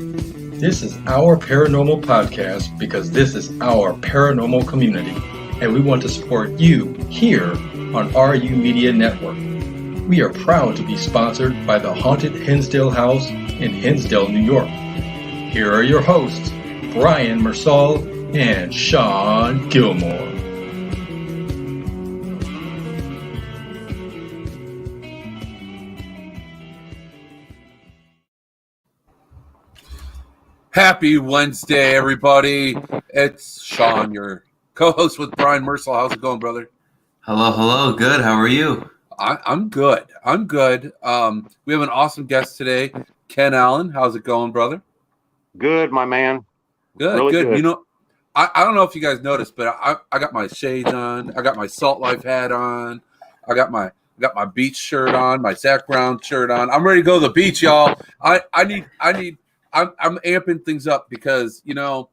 This is our paranormal podcast because this is our paranormal community, and we want to support you here on RU Media Network. We are proud to be sponsored by the Haunted Hinsdale House in Hinsdale, New York. Here are your hosts, Brian Mersall and Sean Gilmore. Happy Wednesday, everybody. It's Sean, your co-host with Brian Mersall. How's it going, brother? Hello. Good. How are you? I'm good. We have an awesome guest today, Ken Allen. How's it going, brother? Good, my man. Good, really good. You know, I don't know if you guys noticed, but I got my shades on. I got my Salt Life hat on. I got my beach shirt on, my Zach Brown shirt on. I'm ready to go to the beach, y'all. I'm amping things up because, you know,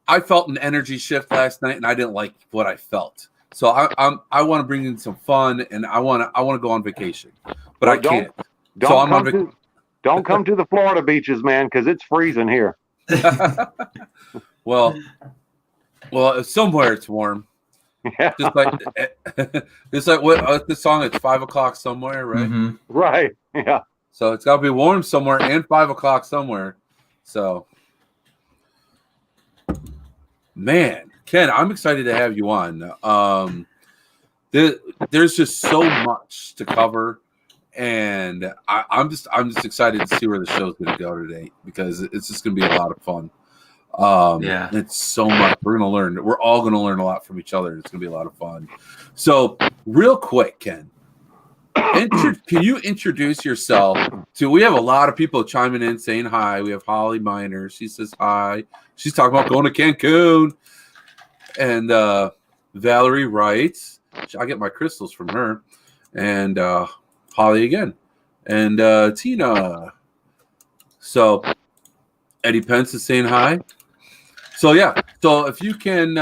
I felt an energy shift last night and I didn't like what I felt. So I want to bring in some fun and I want to go on vacation, but I can't. Don't come to the Florida beaches, man, because it's freezing here. well, somewhere it's warm. Yeah. Just like what the song? It's 5 o'clock somewhere, right? Mm-hmm. Right. Yeah. So it's got to be warm somewhere and 5 o'clock somewhere. So, man, Ken, I'm excited to have you on. There's just so much to cover, and I'm just excited to see where the show's going to go today because it's just going to be a lot of fun. Yeah, it's so much we're going to learn. We're all going to learn a lot from each other. It's going to be a lot of fun. So, real quick, Ken. Can you introduce yourself to? We have a lot of people chiming in saying hi. We have Holly Miner. She says hi. She's talking about going to Cancun. And Valerie writes, I get my crystals from her. And Holly again. And Tina. So Eddie Pence is saying hi. So yeah. So if you can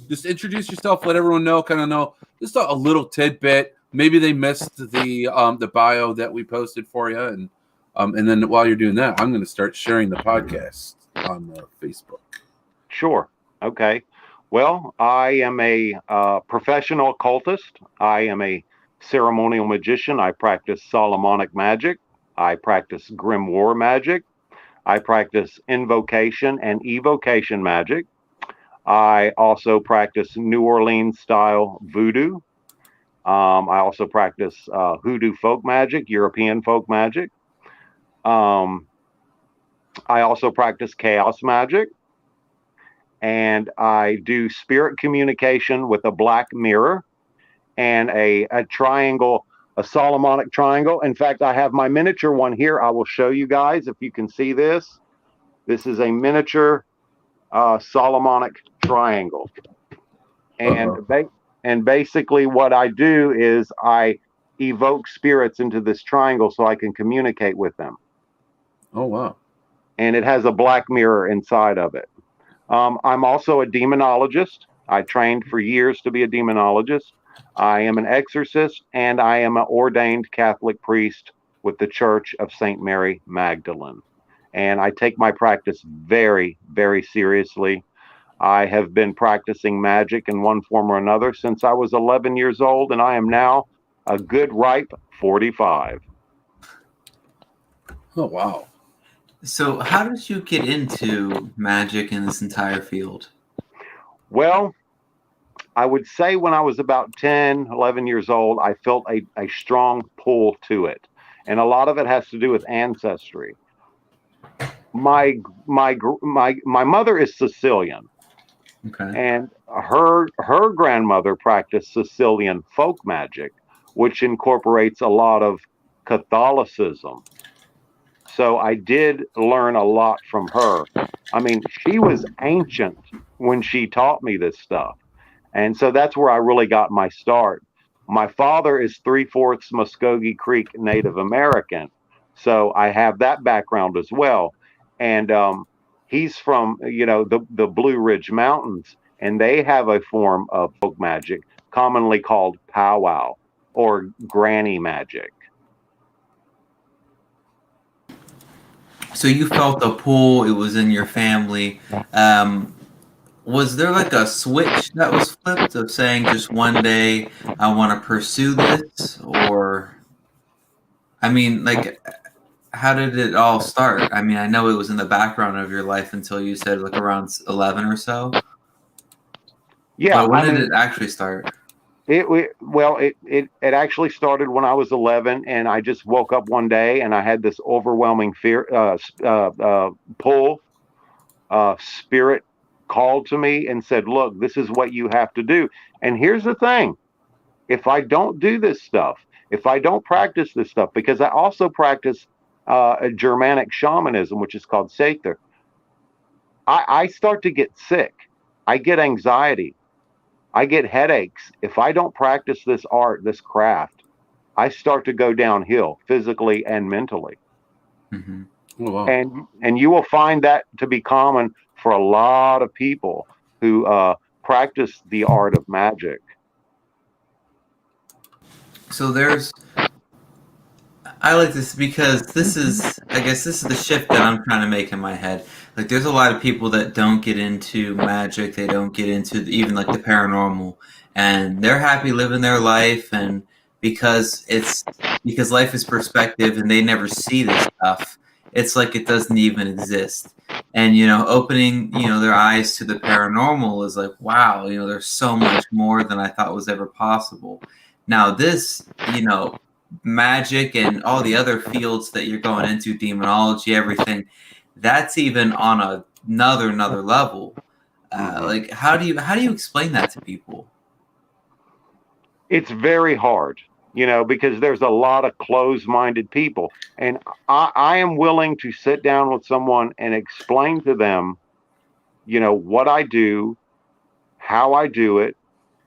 just introduce yourself, let everyone know, kind of know just a little tidbit. Maybe they missed the bio that we posted for you, and then while you're doing that, I'm going to start sharing the podcast on Facebook. Sure. Okay. Well, I am a professional occultist. I am a ceremonial magician. I practice Solomonic magic. I practice grimoire magic. I practice invocation and evocation magic. I also practice New Orleans style voodoo. I also practice Hoodoo folk magic, European folk magic. I also practice chaos magic. And I do spirit communication with a black mirror and a triangle, a Solomonic triangle. In fact, I have my miniature one here. I will show you guys if you can see this. This is a miniature Solomonic triangle. And basically what I do is I evoke spirits into this triangle so I can communicate with them. Oh, wow. And it has a black mirror inside of it. I'm also a demonologist. I trained for years to be a demonologist. I am an exorcist, and I am an ordained Catholic priest with the Church of St. Mary Magdalene. And I take my practice very, very seriously. I have been practicing magic in one form or another since I was 11 years old, and I am now a good ripe 45. Oh, wow. So how did you get into magic in this entire field? Well, I would say when I was about 10, 11 years old, I felt a strong pull to it. And a lot of it has to do with ancestry. My mother is Sicilian. Okay. And her grandmother practiced Sicilian folk magic, which incorporates a lot of Catholicism. So I did learn a lot from her. I mean, she was ancient when she taught me this stuff. And so that's where I really got my start. My father is 3/4 Muskogee Creek Native American. So I have that background as well. And he's from, the Blue Ridge Mountains, and they have a form of folk magic commonly called powwow or granny magic. So you felt a pull. It was in your family. Was there like a switch that was flipped of saying just one day I want to pursue this, or I mean, like, how did it all start? I mean, I know it was in the background of your life until you said like around 11 or so. Yeah, But when I did mean, it actually start? it actually started when I was 11, and I just woke up one day and I had this overwhelming fear, pull. Spirit called to me and said, "Look, this is what you have to do." And here's the thing: if I don't do this stuff, if I don't practice this stuff, because I also practice a Germanic shamanism, which is called Seiðr, I start to get sick. I get anxiety. I get headaches. If I don't practice this art, this craft, I start to go downhill physically and mentally. Mm-hmm. Oh, wow. And you will find that to be common for a lot of people who practice the art of magic. So I like this because I guess this is the shift that I'm trying to make in my head. Like, there's a lot of people that don't get into magic, they don't get into even like the paranormal, and they're happy living their life, and because life is perspective and they never see this stuff, it's like it doesn't even exist. And opening their eyes to the paranormal is like, wow, there's so much more than I thought was ever possible. Now this, magic and all the other fields that you're going into, demonology, everything, that's even on another level. Like, how do you explain that to people? It's very hard, because there's a lot of closed-minded people. And I am willing to sit down with someone and explain to them, what I do, how I do it,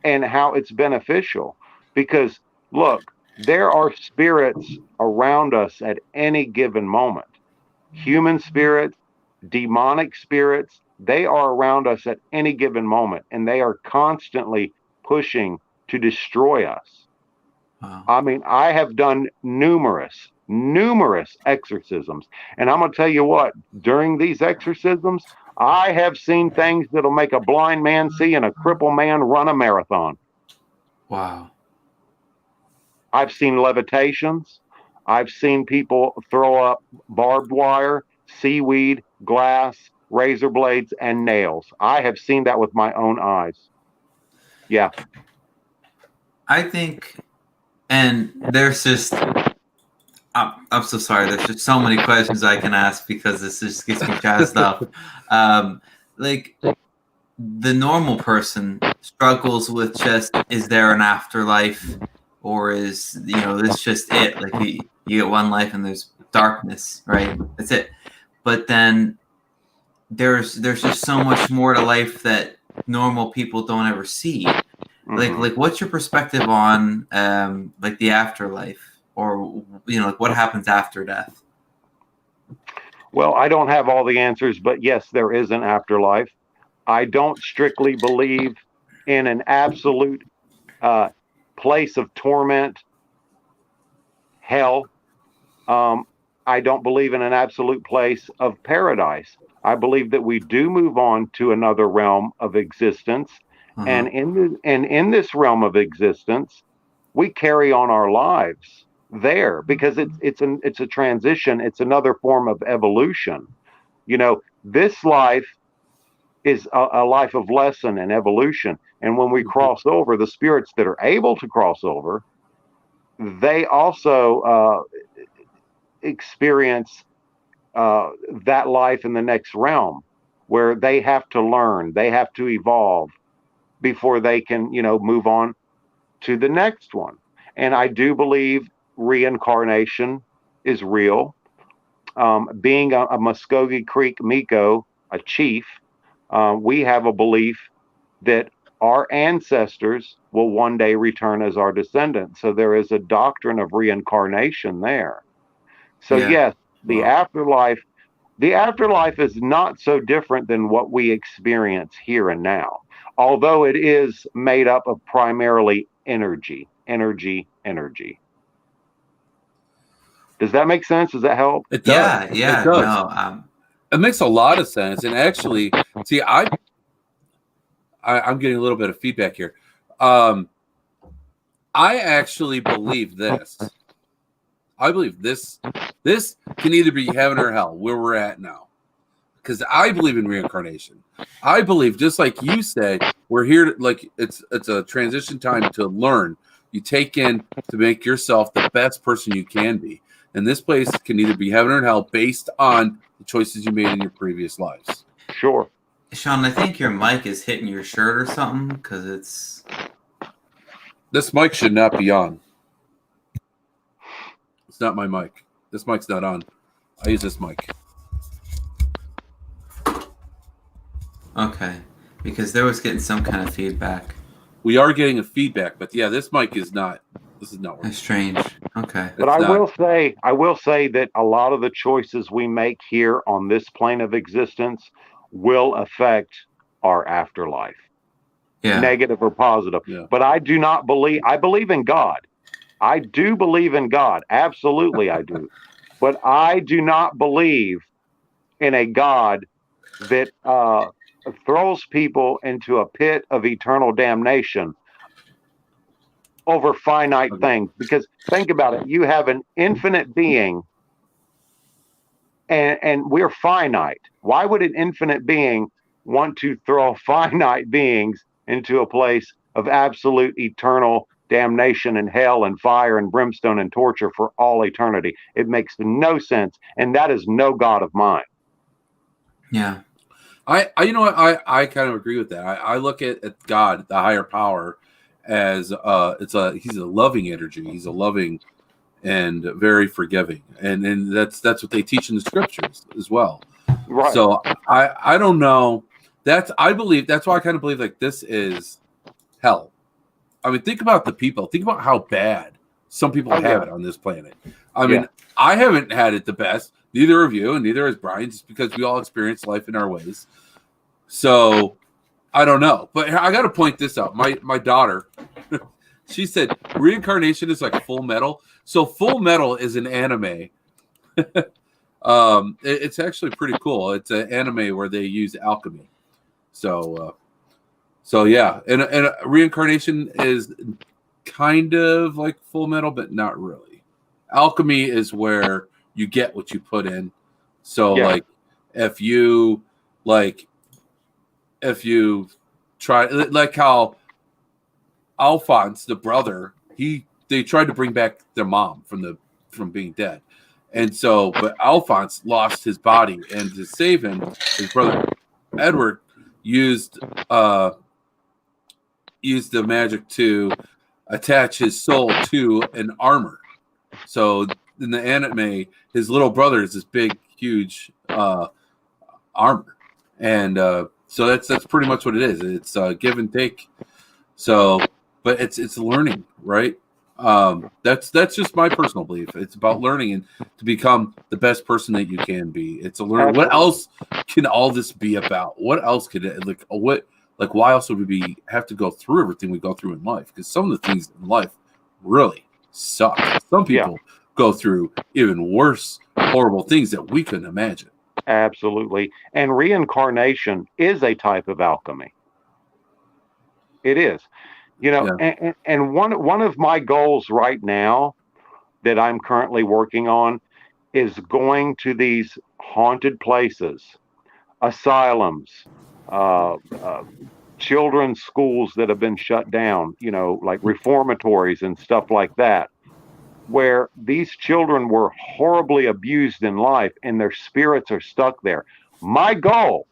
and how it's beneficial. Because look, there are spirits around us at any given moment. Human spirits, demonic spirits, they are around us at any given moment, and they are constantly pushing to destroy us. Wow. I mean, I have done numerous exorcisms. And I'm going to tell you what, during these exorcisms, I have seen things that'll make a blind man see and a crippled man run a marathon. Wow. I've seen levitations. I've seen people throw up barbed wire, seaweed, glass, razor blades, and nails. I have seen that with my own eyes. Yeah. I think, and there's just, I'm so sorry. There's just so many questions I can ask because this just gets me jazzed up. Like, the normal person struggles with just, is there an afterlife, or is this just it? Like, you get one life and there's darkness, right? That's it. But then there's just so much more to life that normal people don't ever see. Like what's your perspective on like the afterlife, or like what happens after death? Well, I don't have all the answers, but yes, there is an afterlife. I don't strictly believe in an absolute place of torment, hell. I don't believe in an absolute place of paradise. I believe that we do move on to another realm of existence, and in this realm of existence, we carry on our lives there because it's a transition. It's another form of evolution. This life is a life of lesson and evolution. And when we cross over, the spirits that are able to cross over, they also experience that life in the next realm, where they have to learn, they have to evolve before they can, move on to the next one. And I do believe reincarnation is real. Being a Muskogee Creek Miko, a chief, we have a belief that our ancestors will one day return as our descendants. So there is a doctrine of reincarnation there. So yes, the afterlife is not so different than what we experience here and now, although it is made up of primarily energy. Does that make sense? Does that help? It does. Yeah. It does. No, It makes a lot of sense. And actually, see, I'm getting a little bit of feedback here. I actually believe this. I believe this can either be heaven or hell, where we're at now. Because I believe in reincarnation. I believe, just like you said, we're here like it's a transition time to learn. You take in to make yourself the best person you can be. And this place can either be heaven or hell based on the choices you made in your previous lives. Sure. Shawn, I think your mic is hitting your shirt or something because it's. This mic should not be on. It's not my mic. This mic's not on. I use this mic. Okay, because there was getting some kind of feedback. We are getting a feedback, but yeah, this mic is not. This is not working. That's strange. Okay. But I will say that a lot of the choices we make here on this plane of existence will affect our afterlife, negative or positive. Yeah. But I do not believe. I believe in God. I do believe in God. Absolutely, I do. But I do not believe in a God that throws people into a pit of eternal damnation over finite things. Because think about it, you have an infinite being and we're finite. Why would an infinite being want to throw finite beings into a place of absolute eternal damnation and hell and fire and brimstone and torture for all eternity? It makes no sense, and that is no God of mine. Yeah. I you know what, I kind of agree with that. I look at God, the higher power, as he's a loving energy. He's a loving and very forgiving, and that's what they teach in the scriptures as well. Right. So I don't know. I believe that's why I kind of believe like this is hell. I mean, think about the people. Think about how bad some people have it on this planet. I mean, I haven't had it the best. Neither of you, and neither has Brian, just because we all experience life in our ways. So I don't know, but I got to point this out. My daughter, she said reincarnation is like Full Metal. So Full Metal is an anime. It's actually pretty cool. It's an anime where they use alchemy. So yeah, and reincarnation is kind of like Full Metal, but not really. Alchemy is where you get what you put in. So like if you try, like how Alphonse, the brother, they tried to bring back their mom from being dead. And so, but Alphonse lost his body, and to save him, his brother Edward used the magic to attach his soul to an armor. So in the anime, his little brother is this big, huge armor, and so that's pretty much what it is. It's give and take. So, but it's learning, right? That's just my personal belief. It's about learning and to become the best person that you can be. It's a learn. What else can all this be about? What else could it why else would we have to go through everything we go through in life? Because some of the things in life really suck. Some people go through even worse, horrible things that we couldn't imagine. Absolutely. And reincarnation is a type of alchemy. It is. You know, and one of my goals right now that I'm currently working on is going to these haunted places, asylums, children's schools that have been shut down, you know, like reformatories and stuff like that, where these children were horribly abused in life and their spirits are stuck there. My goal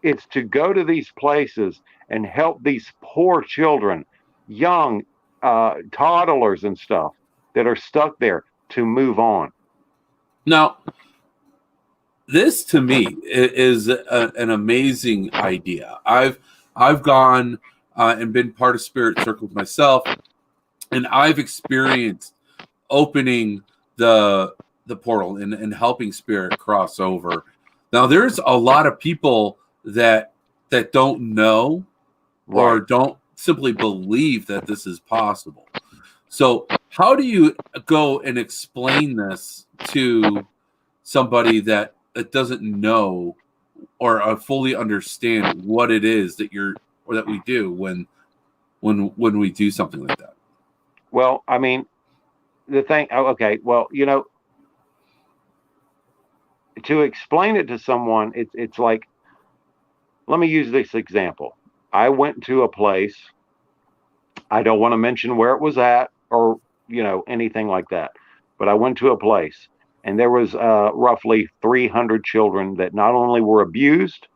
is to go to these places and help these poor children, young toddlers and stuff that are stuck there to move on. Now, this to me is an amazing idea. I've gone and been part of spirit circles myself, and I've experienced opening the portal and helping spirit cross over. Now, there's a lot of people that don't know or don't simply believe that this is possible. So How do you go and explain this to somebody that doesn't know or fully understand what it is that we do when we do something like that? Well, I mean, the thing. Okay. Well, to explain it to someone, it's like, let me use this example. I went to a place. I don't want to mention where it was at or anything like that, but I went to a place and there was roughly 300 children that not only were abused,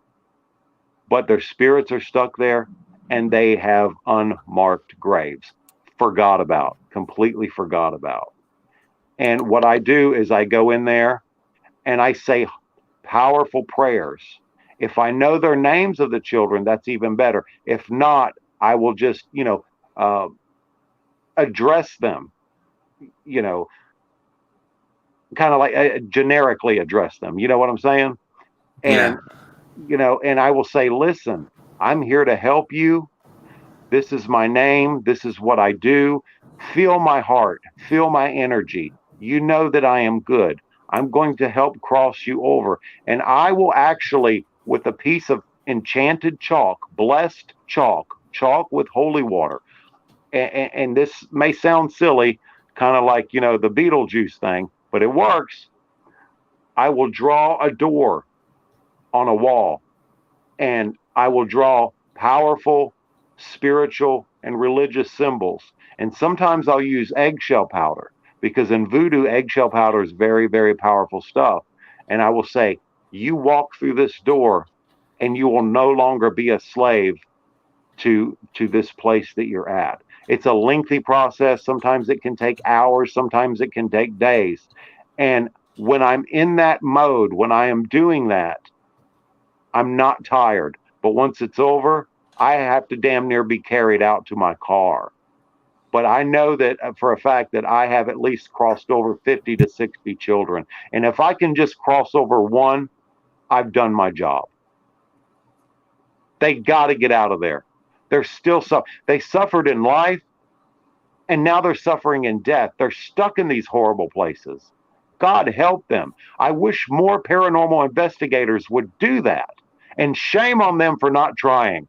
but their spirits are stuck there and they have unmarked graves, completely forgot about. And what I do is I go in there and I say powerful prayers. If I know their names of the children, that's even better. If not, I will just, address them, kind of like generically address them. You know what I'm saying? And, and I will say, listen, I'm here to help you. This is my name. This is what I do. Feel my heart. Feel my energy. You know that I am good. I'm going to help cross you over. And I will actually, with a piece of enchanted chalk, blessed chalk with holy water. And this may sound silly, kind of like, the Beetlejuice thing, but it works. I will draw a door on a wall and I will draw powerful spiritual and religious symbols. And sometimes I'll use eggshell powder because in voodoo, eggshell powder is very, very powerful stuff. And I will say, you walk through this door and you will no longer be a slave to this place that you're at. It's a lengthy process. Sometimes it can take hours. Sometimes it can take days. And when I'm in that mode, when I am doing that, I'm not tired. But once it's over, I have to damn near be carried out to my car. But I know that for a fact that I have at least crossed over 50 to 60 children. And if I can just cross over one, I've done my job. They got to get out of there. They're still they suffered in life and now they're suffering in death. They're stuck in these horrible places. God help them. I wish more paranormal investigators would do that. And shame on them for not trying.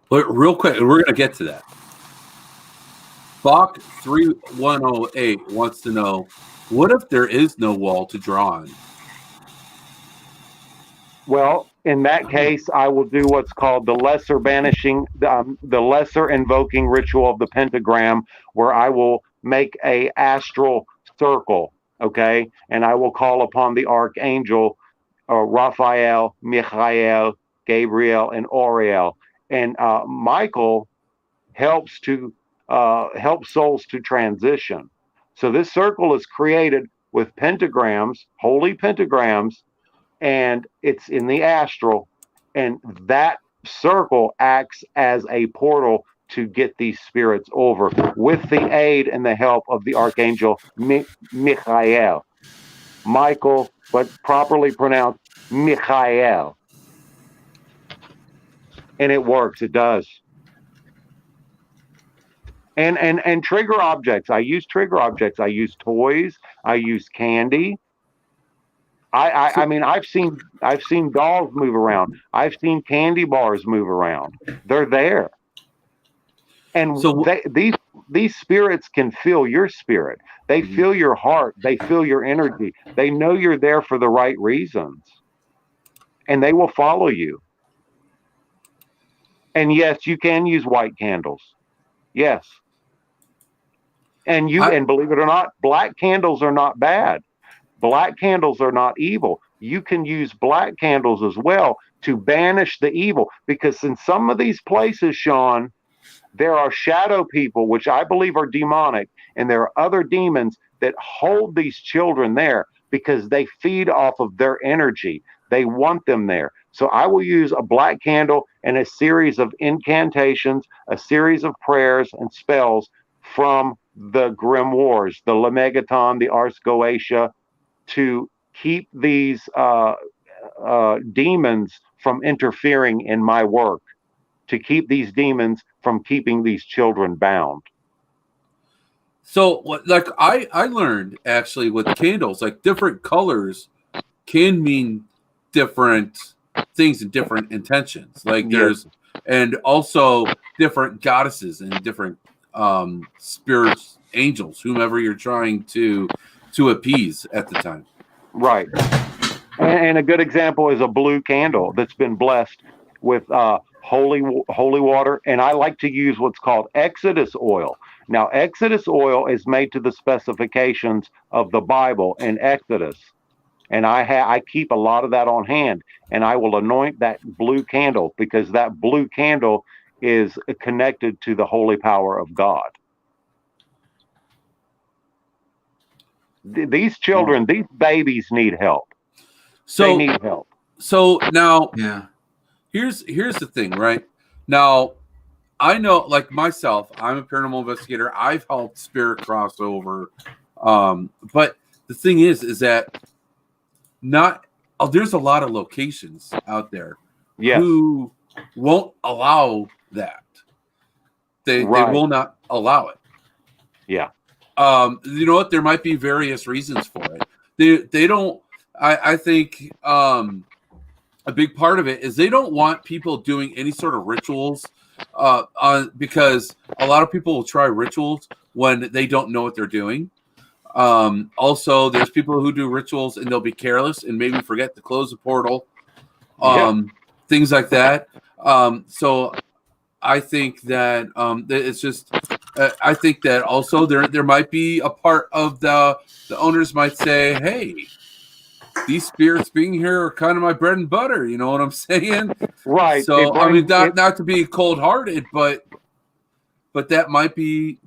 But real quick, we're going to get to that. Bach 3108 wants to know, what if there is no wall to draw on? Well, in that case, I will do what's called the lesser banishing, the lesser invoking ritual of the pentagram, where I will make a astral circle, okay? And I will call upon the Archangel, Raphael, Michael, Gabriel, and Auriel. And Michael helps to help souls to transition. So this circle is created with pentagrams, holy pentagrams, and it's in the astral, and that circle acts as a portal to get these spirits over with the aid and the help of the Archangel Michael. Michael, but properly pronounced Michael. And it works. It does. And trigger objects. I use trigger objects. I use toys. I use candy. I mean, I've seen dolls move around. I've seen candy bars move around. They're there. And so these spirits can feel your spirit. They feel your heart. They feel your energy. They know you're there for the right reasons. And they will follow you. And yes, you can use white candles. Yes. And and believe it or not, black candles are not bad. Black candles are not evil. You can use black candles as well to banish the evil, because in some of these places, Shawn, there are shadow people, which I believe are demonic, and there are other demons that hold these children there because they feed off of their energy. They want them there. So I will use a black candle and a series of incantations, a series of prayers and spells from the grimoires, the Lemegeton, the Ars Goetia, to keep these demons from interfering in my work, to keep these demons from keeping these children bound. So like I learned actually with candles, like different colors can mean different things and different intentions. Like there's and also different goddesses and different spirits, angels, whomever you're trying to appease at the time. Right. And a good example is a blue candle that's been blessed with holy water. And I like to use what's called Exodus oil. Now, Exodus oil is made to the specifications of the Bible in Exodus. And I keep a lot of that on hand, and I will anoint that blue candle because that blue candle is connected to the holy power of God. These children, these babies need help. So they need help. So now, Yeah. Here's the thing, right? Now, I know, like myself, I'm a paranormal investigator. I've helped spirit crossover, but the thing is that there's a lot of locations out there who won't allow that. They will not allow it. Yeah. You know what? There might be various reasons for it. They don't. I think a big part of it is they don't want people doing any sort of rituals, because a lot of people will try rituals when they don't know what they're doing. Also, there's people who do rituals and they'll be careless and maybe forget to close the portal, things like that. So I think that it's just. I think that also there might be a part of the owners might say, "Hey, these spirits being here are kind of my bread and butter." You know what I'm saying? Right. So I mean, not to be cold-hearted, but that might be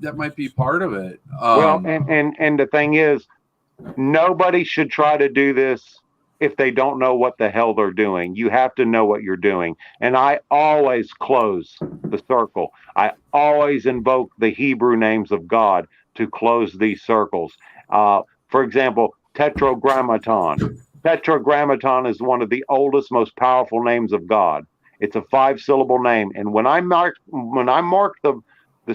part of it. Well, and the thing is, nobody should try to do this if they don't know what the hell they're doing. You have to know what you're doing. And I always close the circle. I always invoke the Hebrew names of God to close these circles. For example, Tetragrammaton. Tetragrammaton is one of the oldest, most powerful names of God. It's a 5-syllable name. And when I mark the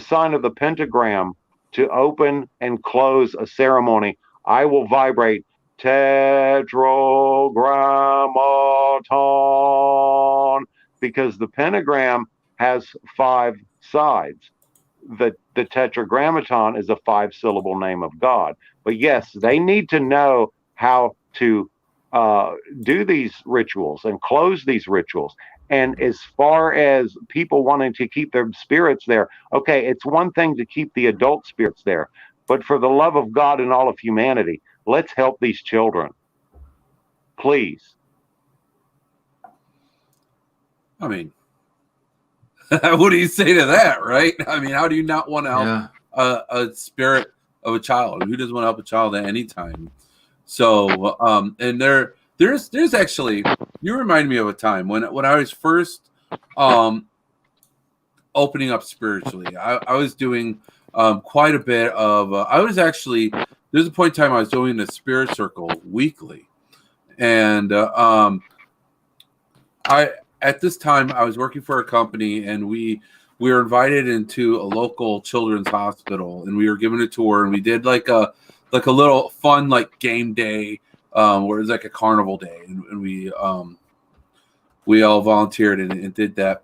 sign of the pentagram to open and close a ceremony, I will vibrate Tetragrammaton, because the pentagram has 5 sides. The Tetragrammaton is a 5-syllable name of God. But yes, they need to know how to do these rituals and close these rituals. And as far as people wanting to keep their spirits there, okay, it's one thing to keep the adult spirits there, but for the love of God and all of humanity, let's help these children. Please. I mean, what do you say to that, right? I mean, how do you not want to help a spirit of a child? Who doesn't want to help a child at any time? So, and there's actually, you remind me of a time when I was first opening up spiritually. I was doing quite a bit of. I was actually, there's a point in time I was doing a spirit circle weekly, and at this time I was working for a company, and we were invited into a local children's hospital, and we were given a tour, and we did like a little fun like game day, where it was like a carnival day, and we all volunteered and did that.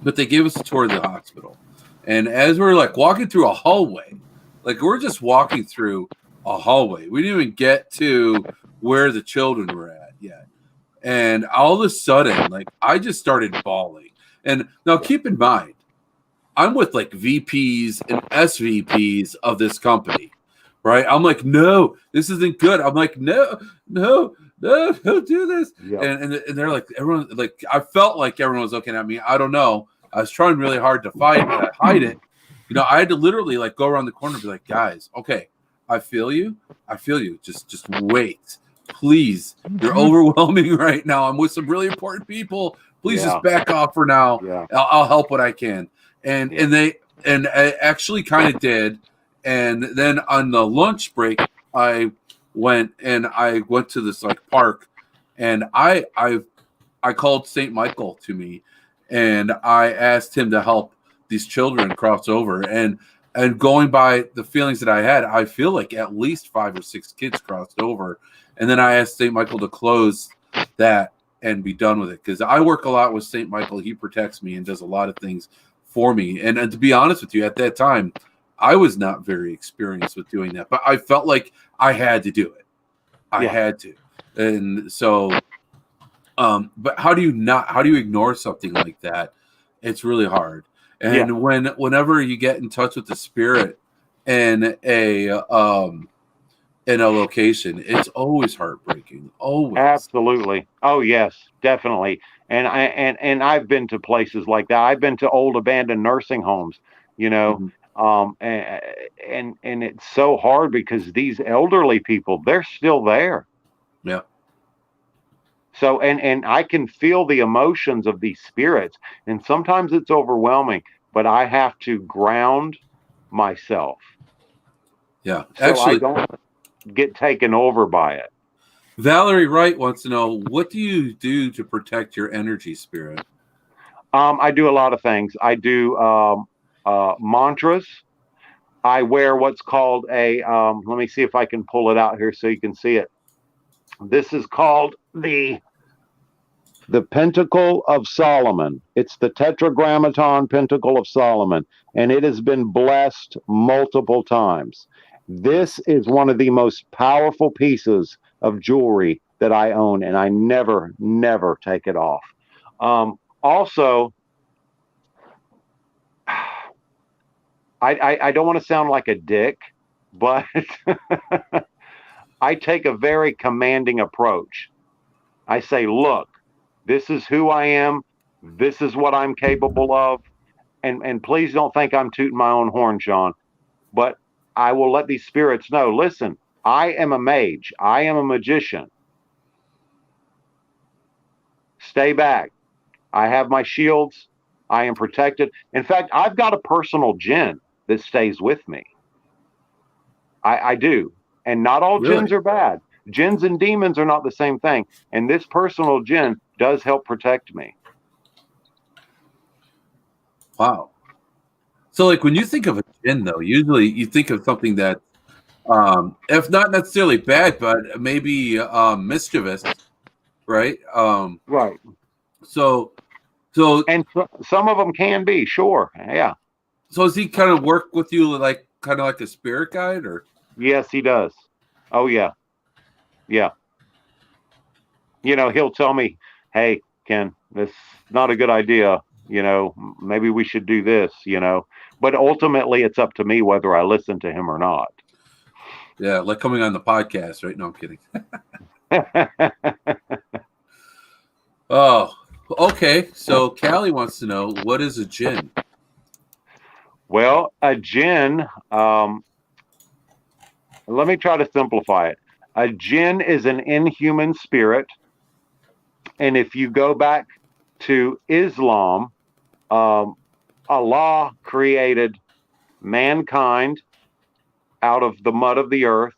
But they gave us a tour of the hospital, and as we're like walking through a hallway, like we're just walking through a hallway, we didn't even get to where the children were at yet. And all of a sudden, like I just started bawling. And now keep in mind, I'm with like VPs and SVPs of this company, right? I'm like, no, this isn't good. I'm like, no, don't do this. Yep. And they're like, everyone, like, I felt like everyone was looking at me. I don't know. I was trying really hard to hide it. You know, I had to literally like go around the corner and be like, guys, okay, I feel you. Just wait. Please, you're overwhelming right now. I'm with some really important people. Please just back off for now. Yeah. I'll help what I can. And I actually kind of did. And then on the lunch break, I went to this like park, and I called St. Michael to me, and I asked him to help these children cross over. And And going by the feelings that I had, I feel like at least 5 or 6 kids crossed over. And then I asked St. Michael to close that and be done with it. Because I work a lot with St. Michael. He protects me and does a lot of things for me. And to be honest with you, at that time, I was not very experienced with doing that. But I felt like I had to do it. I had to. And so, but how do you ignore something like that? It's really hard. And whenever you get in touch with the spirit in a location, it's always heartbreaking. Always. Absolutely. Oh yes, definitely. And I've been to places like that. I've been to old abandoned nursing homes, you know. And it's so hard because these elderly people, they're still there. Yeah. So, and I can feel the emotions of these spirits, and sometimes it's overwhelming, but I have to ground myself. Yeah. So actually, I don't get taken over by it. Valerie Wright wants to know, what do you do to protect your energy spirit? I do a lot of things. I do mantras. I wear what's called a, let me see if I can pull it out here so you can see it. This is called the Pentacle of Solomon. It's the Tetragrammaton Pentacle of Solomon, and it has been blessed multiple times. This is one of the most powerful pieces of jewelry that I own, and I never take it off. Also, I don't want to sound like a dick, but I take a very commanding approach. I say, look, this is who I am. This is what I'm capable of. And please don't think I'm tooting my own horn, Shawn, but I will let these spirits know, listen, I am a mage. I am a magician. Stay back. I have my shields. I am protected. In fact, I've got a personal jinn that stays with me. I do. And not all jinns are bad. Jinns and demons are not the same thing. And this personal jinn does help protect me. Wow. So, like, when you think of a jinn, though, usually you think of something that, if not necessarily bad, but maybe mischievous, right? Right. So, and some of them can be, sure, yeah. So does he kind of work with you, like kind of like a spirit guide, or? Yes, he does. Oh yeah, yeah. You know, he'll tell me, "Hey, Ken, this is not a good idea. You know, maybe we should do this." You know, but ultimately, it's up to me whether I listen to him or not. Yeah, like coming on the podcast, right? No, I'm kidding. Oh, okay. So Callie wants to know, what is a jinn? Well, a jinn, let me try to simplify it. A jinn is an inhuman spirit. And if you go back to Islam, Allah created mankind out of the mud of the earth.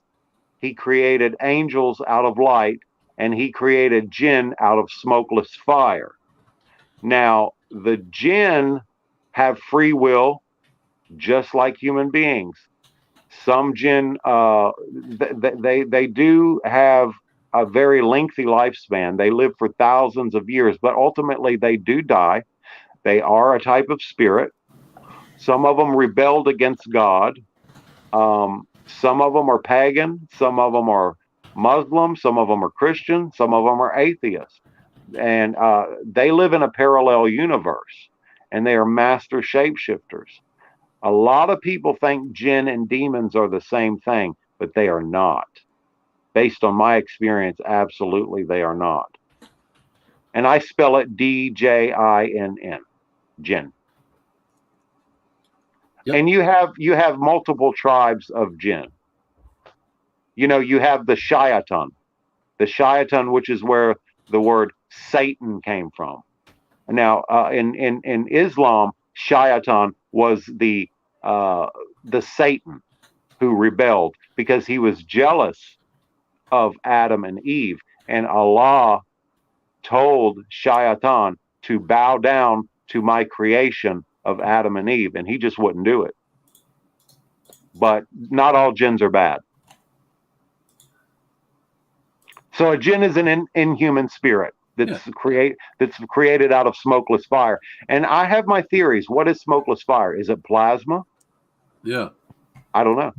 He created angels out of light, and he created jinn out of smokeless fire. Now, the jinn have free will, just like human beings. Some jinn, they do have a very lengthy lifespan. They live for thousands of years, but ultimately they do die. They are a type of spirit. Some of them rebelled against God. Some of them are pagan. Some of them are Muslim. Some of them are Christian. Some of them are atheists. And they live in a parallel universe, and they are master shapeshifters. A lot of people think jinn and demons are the same thing, but they are not. Based on my experience, absolutely they are not. And I spell it D-J-I-N-N, jinn. Yep. And you have multiple tribes of jinn. You know, you have the Shaitan, which is where the word Satan came from. Now, in Islam, Shaitan was the Satan who rebelled because he was jealous of Adam and Eve, and Allah told Shaitan to bow down to my creation of Adam and Eve, and he just wouldn't do it. but not all jinns are bad. So a jinn is an inhuman spirit that's created out of smokeless fire. And I have my theories. What is smokeless fire? Is it plasma? Yeah. I don't know.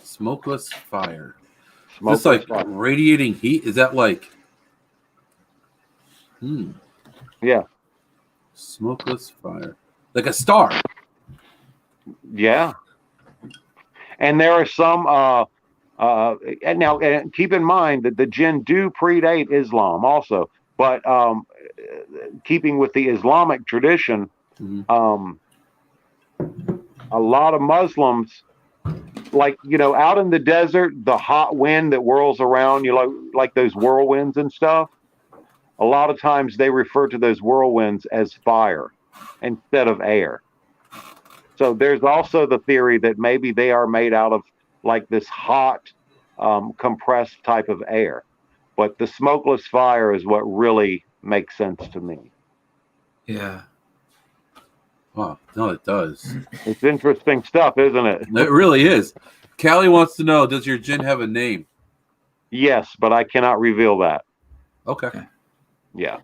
Smokeless fire. Smokeless Just like fire. radiating heat? Is that like... Yeah. Smokeless fire. Like a star. Yeah. And there are some... and now, and keep in mind that the jinn do predate Islam also. But keeping with the Islamic tradition, a lot of Muslims... Like, out in the desert, the hot wind that whirls around, like those whirlwinds and stuff. A lot of times they refer to those whirlwinds as fire instead of air. So there's also the theory that maybe they are made out of like this hot, compressed type of air. But the smokeless fire is what really makes sense to me. Yeah. Wow, no, it does. It's interesting stuff, isn't it? It really is. Callie wants to know, does your jinn have a name? Yes, but I cannot reveal that. Okay. Yeah.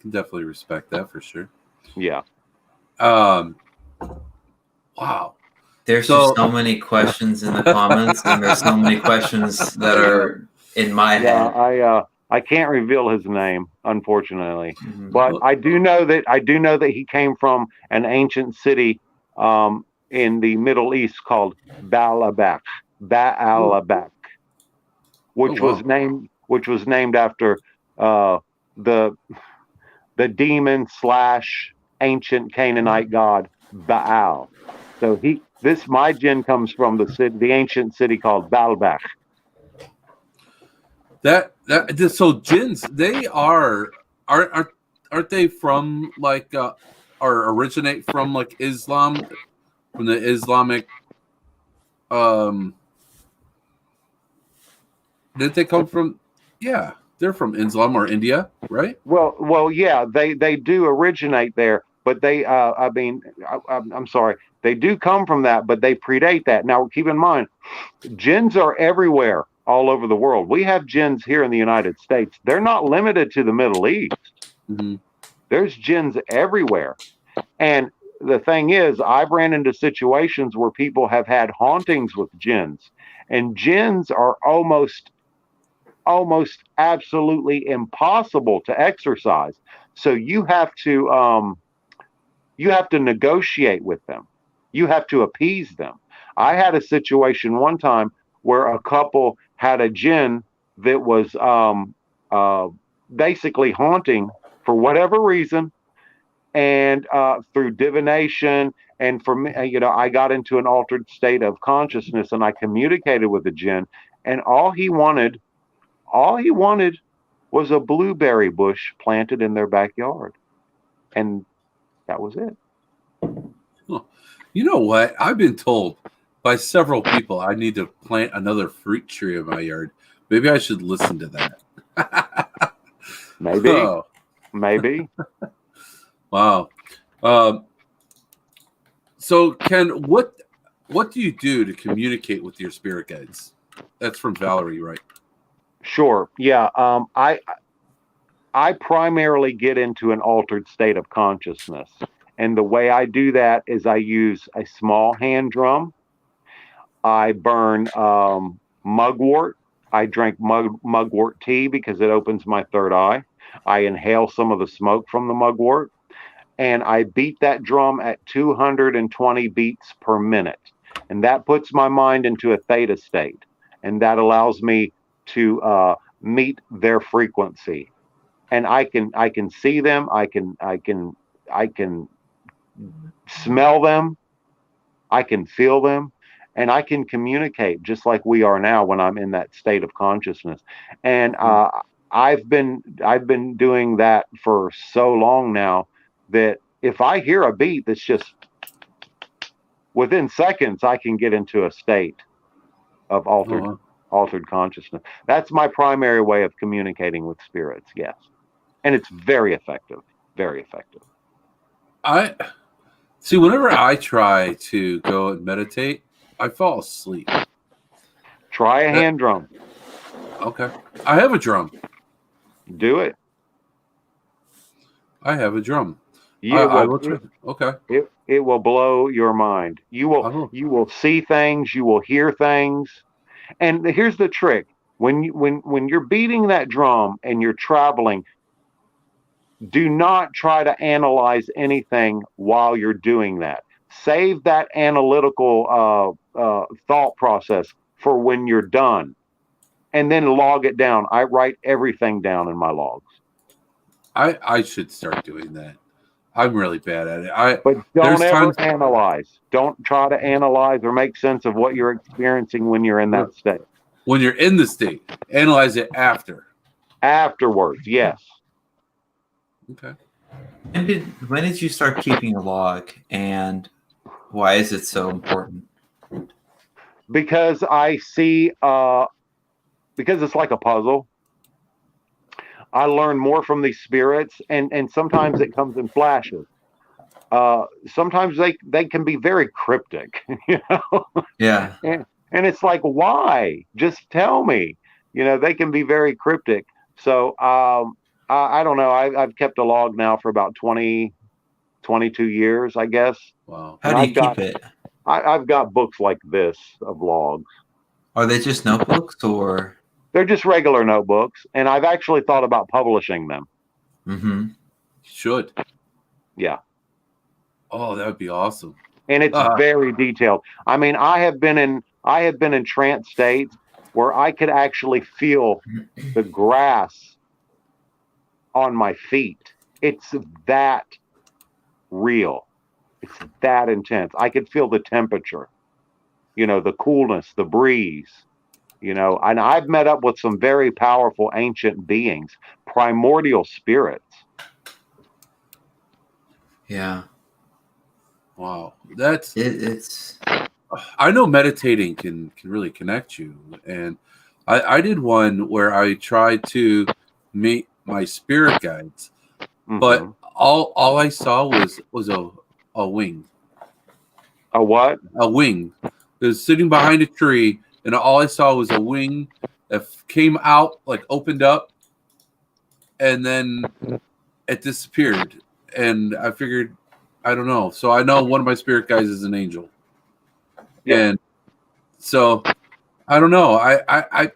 Can definitely respect that for sure. Yeah. Wow. There's just so many questions in the comments, and there's so many questions that are in my head. I can't reveal his name, unfortunately, but I do know that he came from an ancient city in the Middle East called Baalbek, which was named after the demon / ancient Canaanite god Baal. So my jinn comes from the ancient city called Baalbek. So jinns, they aren't they from like or originate from like Islam, from the Islamic did they come from? Yeah, they're from Islam or India, right? Well, yeah, they do originate there, but they I'm sorry, they do come from that, but they predate that. Now keep in mind, jinns are everywhere. All over the world. We have jinns here in the United States. They're not limited to the Middle East. Mm-hmm. There's jinns everywhere. And the thing is, I've ran into situations where people have had hauntings with jinns. And jinns are almost absolutely impossible to exorcise. So you have to negotiate with them. You have to appease them. I had a situation one time where a couple had a jinn that was basically haunting for whatever reason, and through divination, and for me, I got into an altered state of consciousness, and I communicated with the jinn, and all he wanted was a blueberry bush planted in their backyard, and that was it. You know what? I've been told by several people I need to plant another fruit tree in my yard. Maybe I should listen to that. Maybe. Oh. Maybe. Wow. So Ken, what do you do to communicate with your spirit guides? That's from Valerie, right? Sure. Yeah. I primarily get into an altered state of consciousness. And the way I do that is I use a small hand drum. I burn mugwort. I drink mugwort tea because it opens my third eye. I inhale some of the smoke from the mugwort. And I beat that drum at 220 beats per minute. And that puts my mind into a theta state. And that allows me to meet their frequency. And I can see them. I can smell them. I can feel them. And I can communicate just like we are now when I'm in that state of consciousness. And I've been doing that for so long now that if I hear a beat that's just within seconds, I can get into a state of altered consciousness. That's my primary way of communicating with spirits. Yes. And it's very effective. Very effective. I see, whenever I try to go and meditate, I fall asleep. Try a hand drum. Okay. I have a drum. Do it. I have a drum. I will try. Okay. It will blow your mind. You will see things. You will hear things. And here's the trick: when you're beating that drum and you're traveling, do not try to analyze anything while you're doing that. Save that analytical thought process for when you're done, and then log it down. I write everything down in my logs. I should start doing that. I'm really bad at it. But don't ever analyze. Don't try to analyze or make sense of what you're experiencing when you're in that state. When you're in the state, analyze it after. Afterwards, yes. Okay. When did you start keeping a log, and why is it so important? Because I see, because it's like a puzzle. I learn more from these spirits, and sometimes it comes in flashes. Sometimes they can be very cryptic, you know? Yeah. And it's like, why? Just tell me. You know, they can be very cryptic. So I don't know. I've kept a log now for about 22 years, I guess. Wow. How do you keep it? I've got books like this of logs. Are they just notebooks, or? They're just regular notebooks, and I've actually thought about publishing them. Mm-hmm. Should. Yeah. Oh, that would be awesome. And it's very detailed. I mean, I have been in trance states where I could actually feel the grass on my feet. It's that real. It's that intense. I could feel the temperature, you know, the coolness, the breeze. You know, and I've met up with some very powerful ancient beings, primordial spirits. Yeah. Wow. That's it's. I know meditating can really connect you, and I did one where I tried to meet my spirit guides, but all I saw was a wing. A what? A wing. It was sitting behind a tree. And all I saw was a wing that came out, like opened up, and then it disappeared. And I figured, I don't know. So I know one of my spirit guides is an angel. Yeah. And so I don't know. I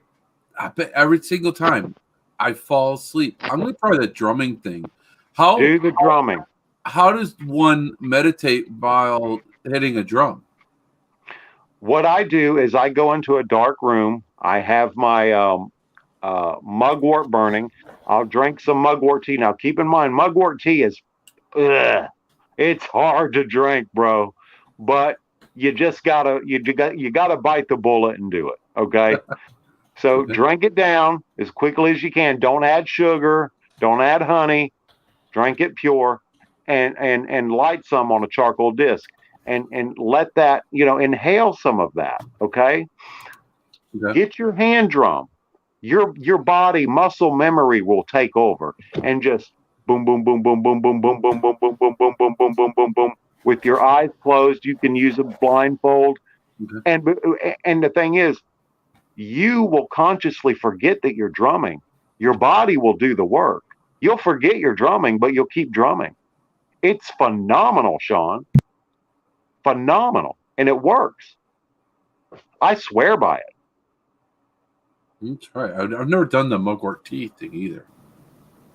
bet every single time I fall asleep. I'm going to try the drumming thing. Do the drumming. How does one meditate while hitting a drum? What I do is I go into a dark room. I have my mugwort burning. I'll drink some mugwort tea. Now, keep in mind, mugwort tea is, it's hard to drink, bro. But you just gotta bite the bullet and do it. Okay. So drink it down as quickly as you can. Don't add sugar. Don't add honey. Drink it pure, and light some on a charcoal disc. And let that, you know, inhale some of that, okay? Get your hand drum. Your body muscle memory will take over, and just boom, boom, boom, boom, boom, boom, boom, boom, boom, boom, boom, boom, boom, boom, boom, boom, boom. With your eyes closed, you can use a blindfold. And the thing is, you will consciously forget that you're drumming. Your body will do the work. You'll forget you're drumming, but you'll keep drumming. It's phenomenal, Shawn. Phenomenal, and it works. I swear by it. That's right. I've never done the mugwort tea thing either.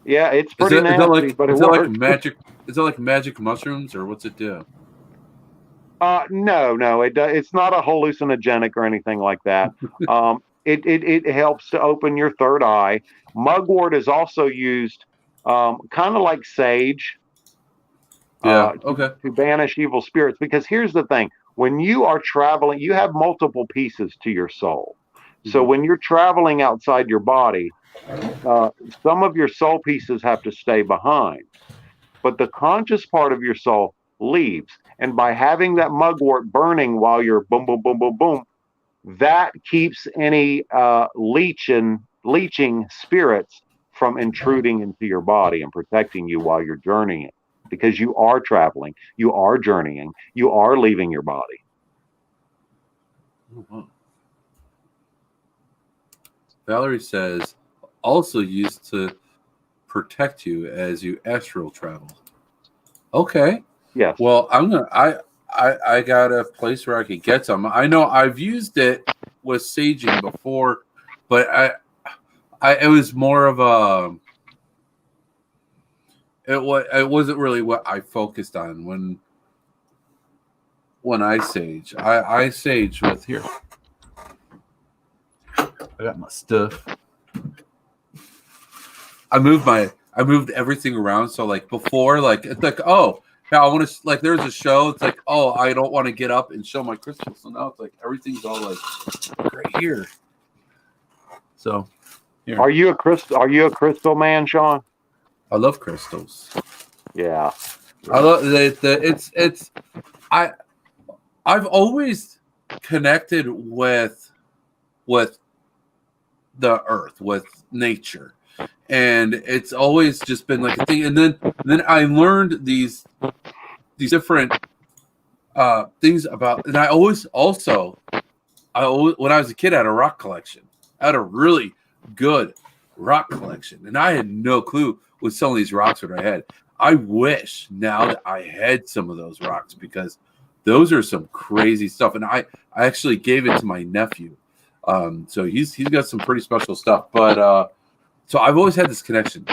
Yeah, it's pretty nasty, but it works. Like magic? Is it like magic mushrooms, or what's it do? No, it's not a hallucinogenic or anything like that. It helps to open your third eye. Mugwort is also used, kind of like sage. To banish evil spirits. Because here's the thing: when you are traveling, you have multiple pieces to your soul. So when you're traveling outside your body, some of your soul pieces have to stay behind, but the conscious part of your soul leaves. And by having that mugwort burning while you're boom, boom, boom, boom, boom, that keeps any leeching spirits from intruding into your body and protecting you while you're journeying. Because you are traveling, you are journeying, you are leaving your body. Oh, wow. Valerie says, also used to protect you as you astral travel. Okay. Yes. Well, I got a place where I could get some. I know I've used it with saging before, but it was more of a. It wasn't really what I focused on when I sage. I sage with here. I got my stuff. I moved everything around. So like before, like it's like, oh, now I want to like there's a show. It's like, oh, I don't want to get up and show my crystals. So now it's like everything's all like right here. So here. Are you a crystal man, Shawn? I love crystals. Yeah. I love it's I've always connected with the earth, with nature. And it's always just been like a thing. And then I learned these different things about, and I always when I was a kid, I had a rock collection. I had a really good rock collection, and I had no clue what some of these rocks that I had. I wish now that I had some of those rocks, because those are some crazy stuff. And I actually gave it to my nephew. So he's got some pretty special stuff. But so I've always had this connection.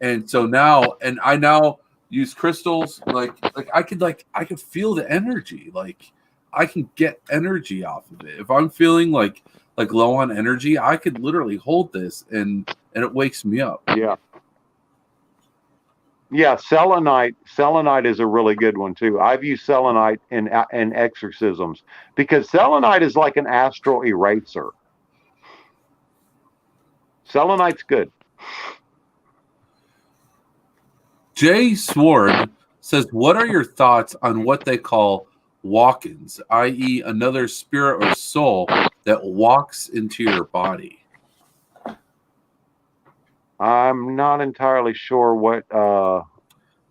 And so I now use crystals. Like I could feel the energy. Like I can get energy off of it. If I'm feeling like low on energy, I could literally hold this and it wakes me up. Yeah. Yeah, selenite is a really good one too. I've used selenite in exorcisms because selenite is like an astral eraser. Selenite's good. Jay Sword says, what are your thoughts on what they call walk-ins, i.e. another spirit or soul that walks into your body? I'm not entirely sure what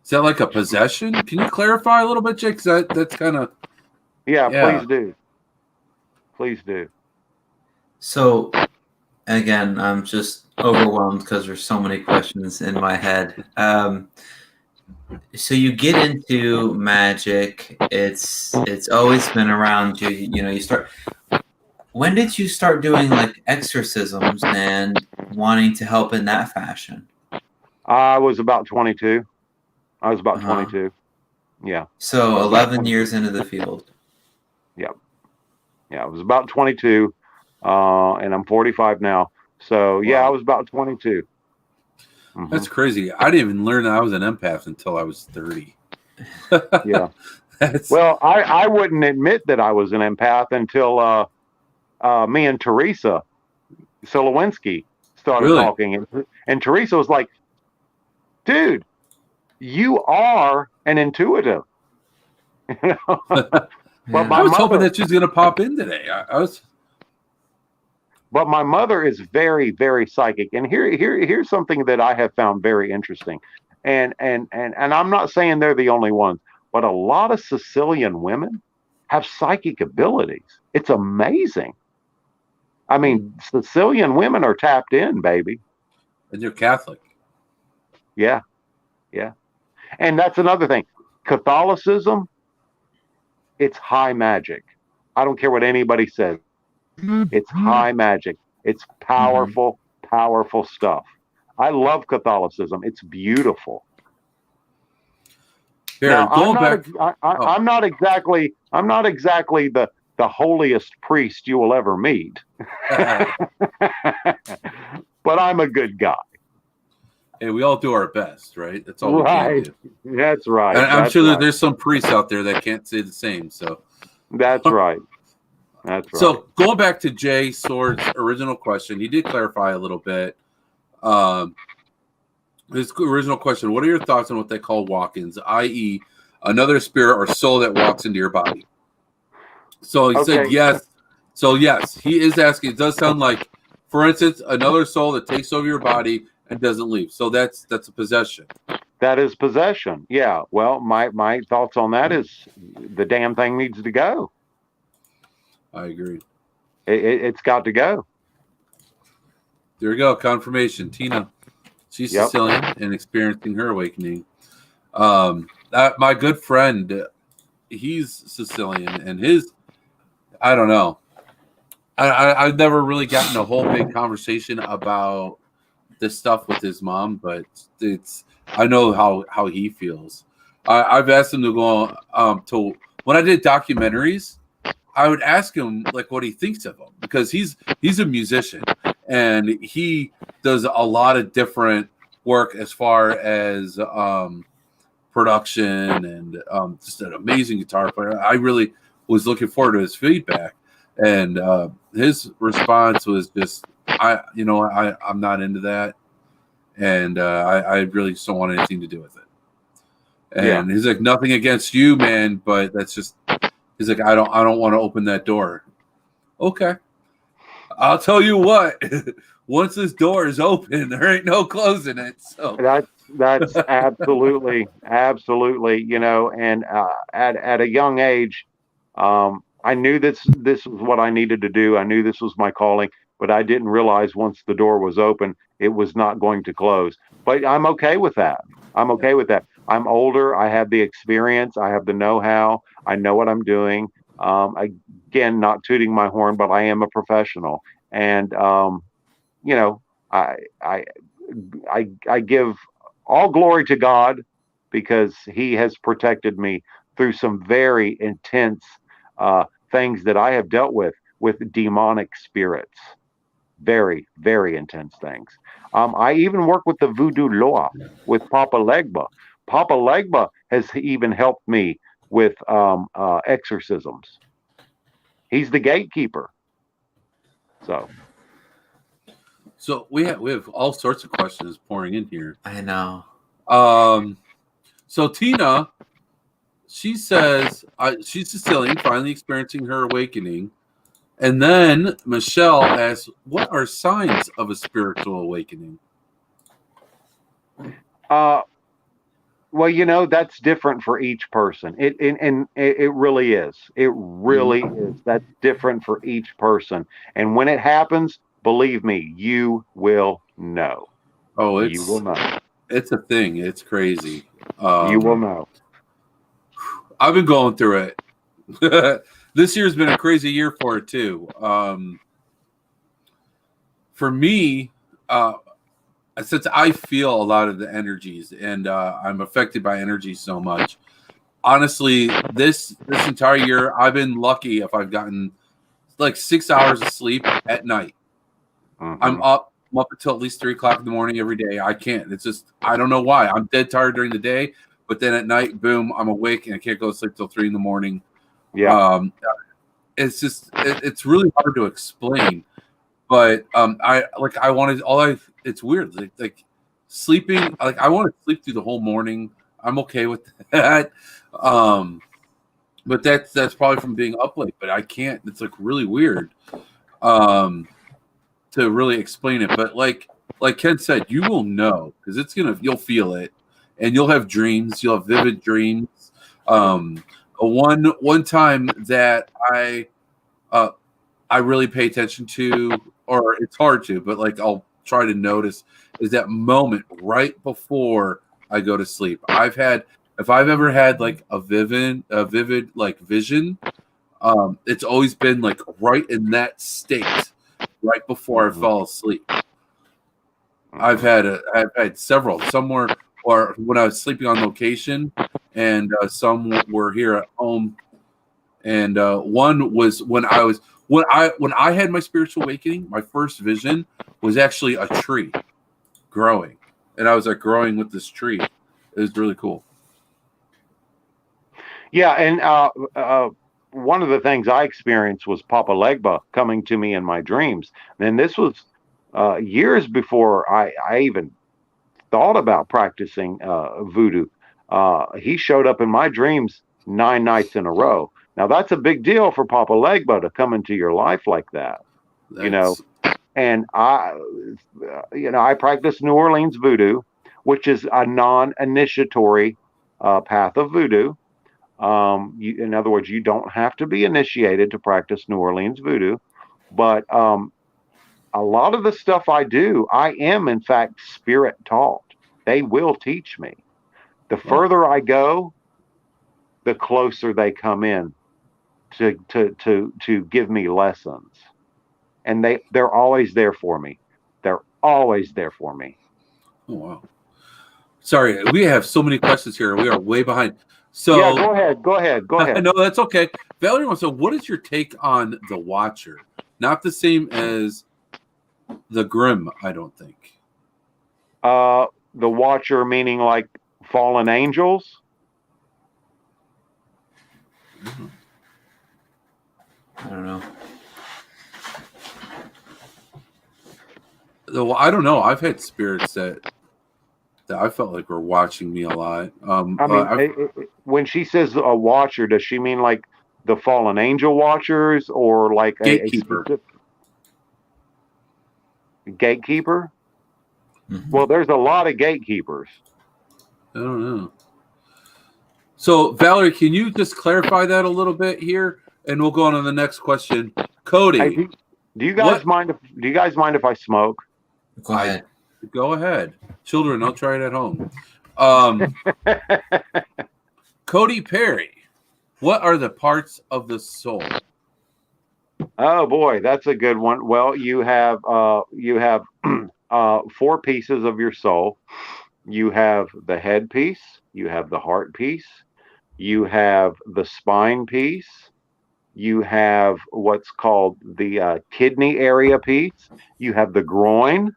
is that like a possession? Can you clarify a little bit, Jake? That's kind of yeah. Please do. So again, I'm just overwhelmed because there's so many questions in my head. So you get into magic. It's always been around you. You know, you start. When did you start doing like exorcisms and wanting to help in that fashion? I was about 22. 22. Yeah. So 11 years into the field. Yeah. Yeah, I was about 22, and I'm 45 now. So yeah, I was about 22. Mm-hmm. That's crazy. I didn't even learn that I was an empath until I was 30. Yeah. Well, I wouldn't admit that I was an empath until me and Teresa Solowinski started talking, and Teresa was like, dude, you are an intuitive. You know? But I was hoping that she was going to pop in today. But my mother is very, very psychic, and here's something that I have found very interesting, and I'm not saying they're the only ones, but a lot of Sicilian women have psychic abilities. It's amazing. I mean, Sicilian women are tapped in, baby. And they're Catholic. Yeah. Yeah. And that's another thing. Catholicism, it's high magic. I don't care what anybody says. It's high magic. It's powerful, powerful stuff. I love Catholicism. It's beautiful. Here, now, I'm not exactly the holiest priest you will ever meet. But I'm a good guy. Hey, we all do our best, right? That's all we can do. That's right. And I'm sure that there's some priests out there that can't say the same. So that's right. That's right. So going back to Jay Sword's original question, he did clarify a little bit. His original question: what are your thoughts on what they call walk-ins, i.e., another spirit or soul that walks into your body? So he said yes. So yes, he is asking. It does sound like, for instance, another soul that takes over your body and doesn't leave. So that's a possession. That is possession. Yeah. Well, my thoughts on that is the damn thing needs to go. I agree. It's got to go. There we go. Confirmation. Tina, she's Yep. Sicilian and experiencing her awakening. My good friend, he's Sicilian, and I don't know. I've never really gotten a whole big conversation about this stuff with his mom, but I know how he feels. I've asked him to go to when I did documentaries. I would ask him like what he thinks of them, because he's a musician and he does a lot of different work as far as production and just an amazing guitar player. I really was looking forward to his feedback, and his response was just, I'm not into that, and I really just don't want anything to do with it. And he's like, nothing against you, man, but that's just. He's like, I don't want to open that door. Okay. I'll tell you what. Once this door is open, there ain't no closing it. So that's absolutely. And at a young age, I knew this was what I needed to do. I knew this was my calling, but I didn't realize once the door was open, it was not going to close. But I'm okay with that. I'm older. I have the experience. I have the know-how. I know what I'm doing. Again, not tooting my horn, but I am a professional. And, I give all glory to God, because he has protected me through some very intense things that I have dealt with demonic spirits. Very, very intense things. I even work with the Voodoo law with Papa Legba. Papa Legba has even helped me with exorcisms. He's the gatekeeper. So we have all sorts of questions pouring in here. I know. So Tina, she says she's Sicilian, finally experiencing her awakening. And then Michelle asks, what are signs of a spiritual awakening? Well, that's different for each person. It really is. It really is. That's different for each person. And when it happens, believe me, you will know. Oh, you will know. It's a thing. It's crazy. You will know. I've been going through it. This year's been a crazy year for it too. For me, since I feel a lot of the energies and I'm affected by energy so much, honestly, this entire year I've been lucky if I've gotten like 6 hours of sleep at night. Mm-hmm. I'm up until at least 3 o'clock in the morning every day. I can't. It's just, I don't know why. I'm dead tired during the day, but then at night, boom, I'm awake and I can't go to sleep till 3 in the morning. Yeah. It's just, it's really hard to explain, but it's weird. Like sleeping, like I want to sleep through the whole morning. I'm okay with that. But that's probably from being up late, but I can't. It's like really weird to really explain it. But like Ken said, you will know, because you'll feel it, and you'll have dreams. You'll have vivid dreams. One time that I really pay attention to, or it's hard to, but like I'll try to notice, is that moment right before I go to sleep. If I've ever had like a vivid like vision, it's always been like right in that state, right before I fall asleep. I've had several. Some were or when I was sleeping on location, and some were here at home. And one was when I had my spiritual awakening. My first vision was actually a tree growing, and I was like growing with this tree. It was really cool. Yeah, and one of the things I experienced was Papa Legba coming to me in my dreams. And this was years before I even thought about practicing voodoo. He showed up in my dreams 9 nights in a row. Now that's a big deal for Papa Legba to come into your life like that. And I practice New Orleans voodoo, which is a non-initiatory path of voodoo. In other words, you don't have to be initiated to practice New Orleans voodoo. But a lot of the stuff I do, I am in fact spirit taught. They will teach me. The further I go, the closer they come in to give me lessons. And they're always there for me. They're always there for me. Oh, wow. Sorry, we have so many questions here. We are way behind. So yeah, go ahead. No, that's okay. Valerie wants to know, what is your take on the Watcher? Not the same as the Grim, I don't think. The Watcher meaning like fallen angels? I don't know. I don't know. I've had spirits that I felt like were watching me a lot. When she says a watcher, does she mean like the fallen angel watchers or like gatekeeper? Gatekeeper? Mm-hmm. Well, there's a lot of gatekeepers. I don't know. So, Valerie, can you just clarify that a little bit here, and we'll go on to the next question. Cody, hey, do you guys mind if I smoke? Go ahead. Go ahead. Children, don't try it at home. Cody Perry, what are the parts of the soul? Oh boy, that's a good one. Well, you have 4 pieces of your soul. You have the head piece, you have the heart piece, you have the spine piece, you have what's called the kidney area piece, you have the groin,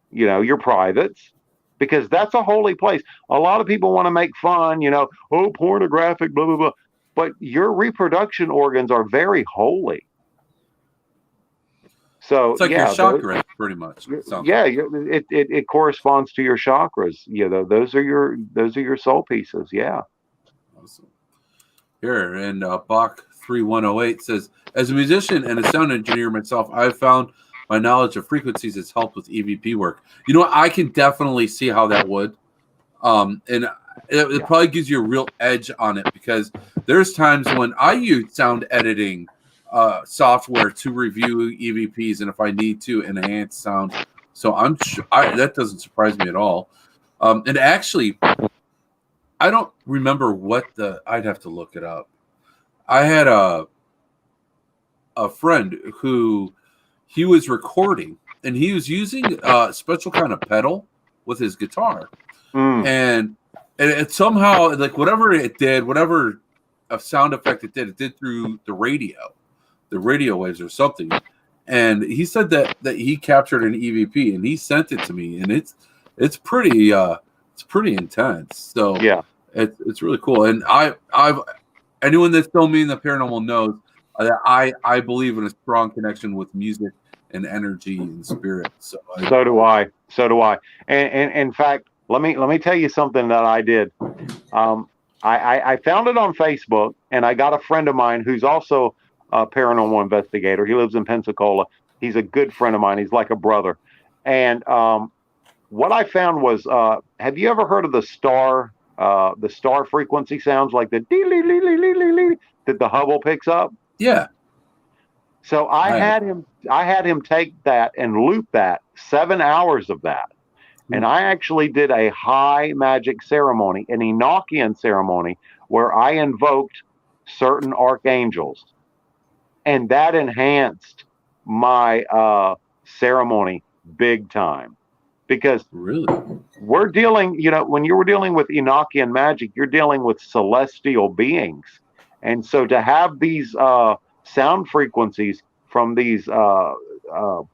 your privates, because that's a holy place. A lot of people want to make fun, pornographic, blah, blah, blah. But your reproduction organs are very holy. So it's like your chakras, pretty much. It corresponds to your chakras. Those are your soul pieces. Yeah. Awesome. Here, and Bach 3108 says, as a musician and a sound engineer myself, I've found my knowledge of frequencies has helped with EVP work. You know what? I can definitely see how that would. And it probably gives you a real edge on it, because there's times when I use sound editing software to review EVPs, and if I need to enhance sound. So that doesn't surprise me at all. And actually, I don't remember I'd have to look it up. I had a friend who he was recording, and he was using a special kind of pedal with his guitar. And it somehow, like, whatever it did, whatever a sound effect it did through the radio waves or something. And he said that he captured an EVP, and he sent it to me, and it's pretty intense. So yeah, it's really cool. And I've anyone that's known me in the paranormal knows that I believe in a strong connection with music and energy and spirit. So do I. And in fact, let me tell you something that I did. I found it on Facebook, and I got a friend of mine who's also a paranormal investigator. He lives in Pensacola. He's a good friend of mine. He's like a brother. And what I found was, have you ever heard of the star frequency sounds, like the dee-lee-lee-lee-lee-lee that the Hubble picks up? Yeah. So I had him take that and loop that 7 hours of that. And I actually did a high magic ceremony, an Enochian ceremony, where I invoked certain archangels. And that enhanced my ceremony big time. Because really, we're dealing, when you were dealing with Enochian magic, you're dealing with celestial beings. And so to have these sound frequencies from these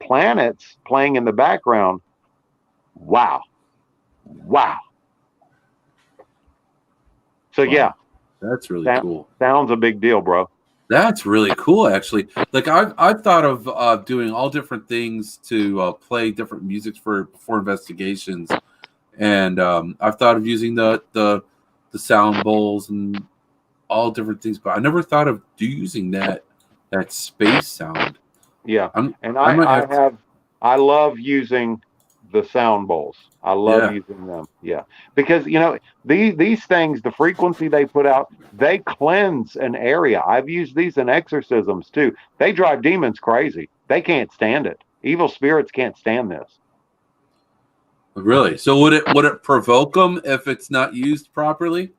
planets playing in the background, wow. So yeah, that's really cool. Sounds a big deal, bro. That's really cool, actually. Like I've thought of doing all different things to play different music for investigations, and I've thought of using the sound bowls and all different things, but I never thought of using that space sound. Yeah, I love using the sound bowls. I love using them. Yeah, because these things, the frequency they put out, they cleanse an area. I've used these in exorcisms too. They drive demons crazy. They can't stand it. Evil spirits can't stand this. Really? So would it provoke them if it's not used properly?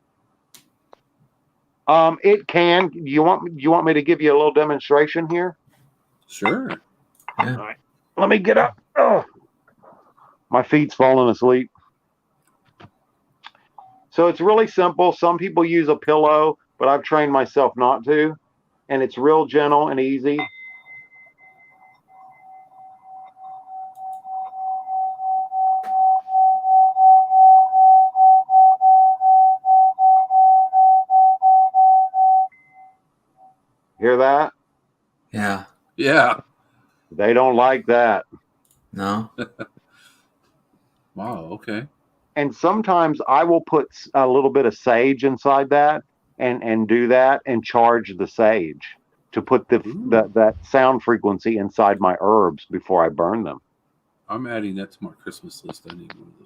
It can. You want me to give you a little demonstration here? Sure. Yeah. All right. Let me get up. Oh, my feet's falling asleep. So it's really simple. Some people use a pillow, but I've trained myself not to. And it's real gentle and easy. Hear that? Yeah. Yeah. They don't like that. No. Wow. Okay. And sometimes I will put a little bit of sage inside that and do that and charge the sage to put that sound frequency inside my herbs before I burn them. I'm adding that to my Christmas list. I need one of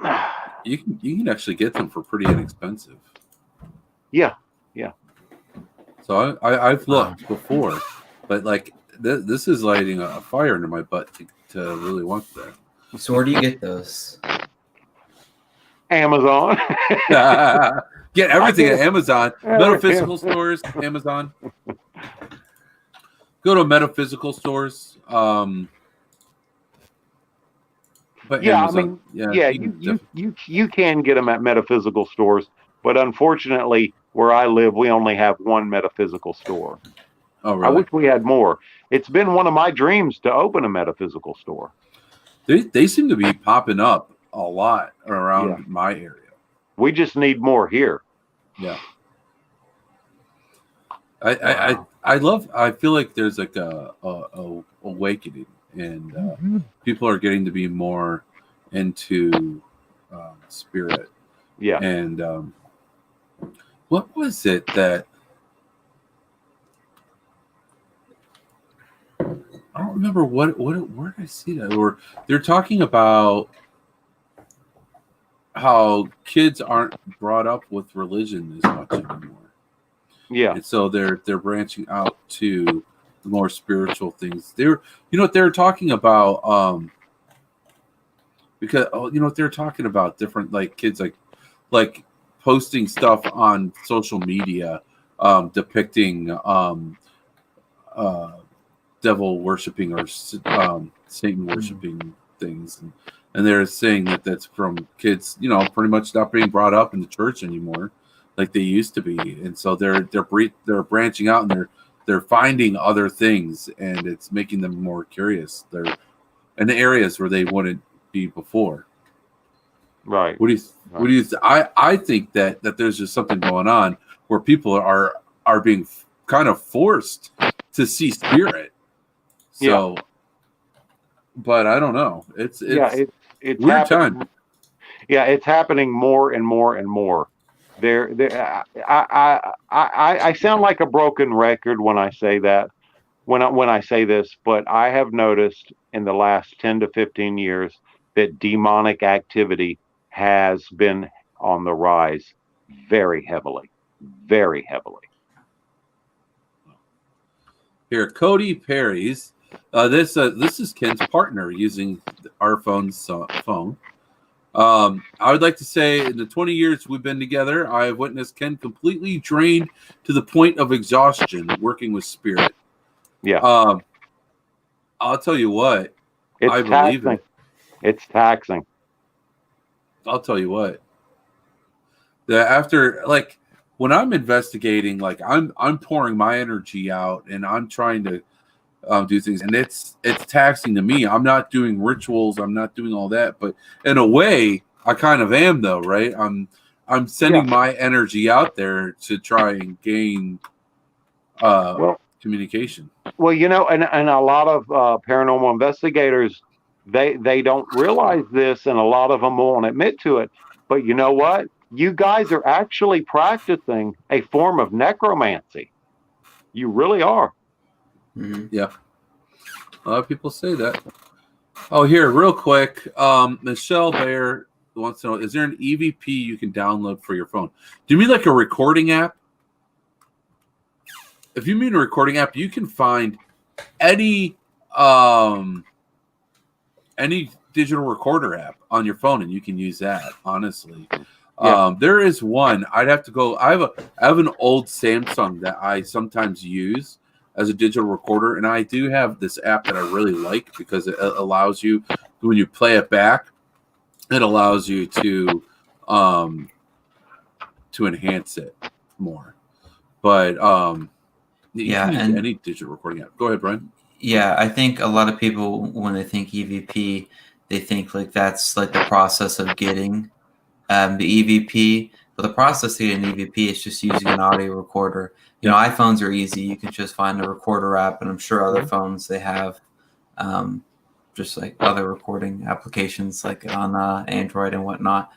those. You can actually get them for pretty inexpensive. Yeah. So I've looked before, but like this is lighting a fire under my butt to really want that. So where do you get those? Amazon. Get everything at Amazon. Metaphysical stores, Amazon. Go to metaphysical stores. But Yeah, Amazon, you can get them at metaphysical stores, but unfortunately, where I live, we only have one metaphysical store. Oh, I really? wish we had more. It's been one of my dreams to open a metaphysical store. They seem to be popping up a lot around my area. We just need more here. Yeah. I feel like there's like a awakening, and people are getting to be more into spirit. Yeah. And what was it that I don't remember where did I see that? Or they're talking about how kids aren't brought up with religion as much anymore. Yeah. And so they're branching out to more spiritual things. They were talking about because they're talking about different like kids like posting stuff on social media depicting devil worshiping or Satan worshiping things, and they're saying that that's from kids pretty much not being brought up in the church anymore like they used to be, and so they're branching out and they're finding other things, and it's making them more curious. They're in the areas where they wouldn't be before. Right. What do you I think that there's just something going on where people are being kind of forced to see spirit. So but I don't know. It's weird time. Yeah, it's happening more and more and more. I sound like a broken record when I say that. When I say this, but I have noticed in the last 10 to 15 years that demonic activity has been on the rise very heavily. Very heavily. Here, Cody Perry's. This is Ken's partner using our phone. I would like to say in the 20 years we've been together, I have witnessed Ken completely drained to the point of exhaustion working with spirit. Yeah. I'll tell you what. It's I believe it. It's taxing. I'll tell you what. After like when I'm investigating, like I'm pouring my energy out and I'm trying to do things, and it's taxing to me. I'm not doing rituals. I'm not doing all that, but in a way, I kind of am though, right? I'm sending my energy out there to try and gain communication. Well, and a lot of paranormal investigators, they don't realize this, and a lot of them won't admit to it. But you know what? You guys are actually practicing a form of necromancy. You really are. Mm-hmm. Yeah. A lot of people say that. Oh, here, real quick. Michelle Bayer wants to know, is there an EVP you can download for your phone? Do you mean like a recording app? If you mean a recording app, you can find any digital recorder app on your phone, and you can use that. Honestly, there is one. I'd have to go. I have an old Samsung that I sometimes use as a digital recorder, and I do have this app that I really like because it allows you, when you play it back, it allows you to enhance it more. But you can use any digital recording app. Go ahead, Brian. Yeah, I think a lot of people, when they think EVP, they think like that's like the process of getting the EVP. But the process of getting EVP is just using an audio recorder. You know, iPhones are easy. You can just find a recorder app, and I'm sure other phones they have just like other recording applications like on Android and whatnot.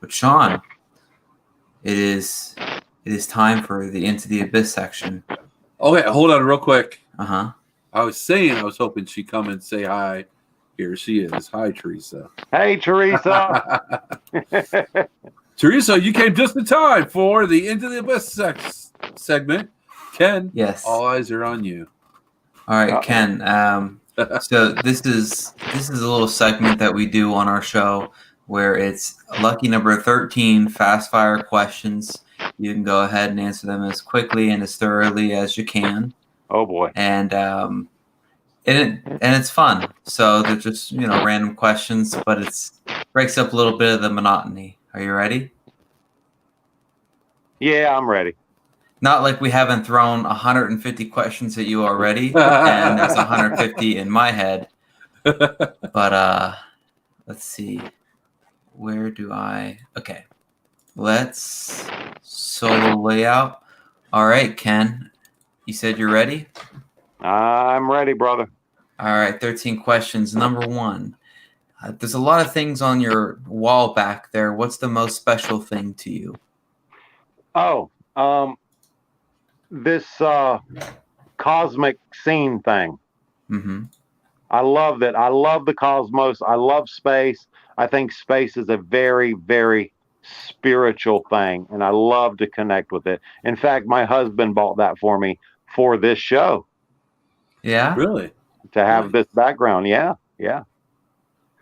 But Shawn, it is time for the Into the Abyss section. Okay, hold on real quick. I was hoping she'd come and say hi. Here she is. Hi, Teresa. Hey, Teresa. Teresa, you came just in time for the Into the Abyss segment. Ken, yes, all eyes are on you. All right, Ken. So this is a little segment that we do on our show where it's lucky number 13 fast fire questions. You can go ahead and answer them as quickly and as thoroughly as you can. Oh boy. And it's fun. So they're just, random questions, but it breaks up a little bit of the monotony. Are you ready? Yeah, I'm ready. Not like we haven't thrown 150 questions at you already, and there's 150 in my head. But let's see. Where do I... Okay. Let's solo layout. All right, Ken. You said you're ready? I'm ready, brother. All right, 13 questions. Number 1. There's a lot of things on your wall back there. What's the most special thing to you? Oh, this cosmic scene thing. Mm-hmm. I love that. I love the cosmos. I love space. I think space is a very, very spiritual thing, and I love to connect with it. In fact, my husband bought that for me for this show. Yeah? Really? To have this background. Yeah.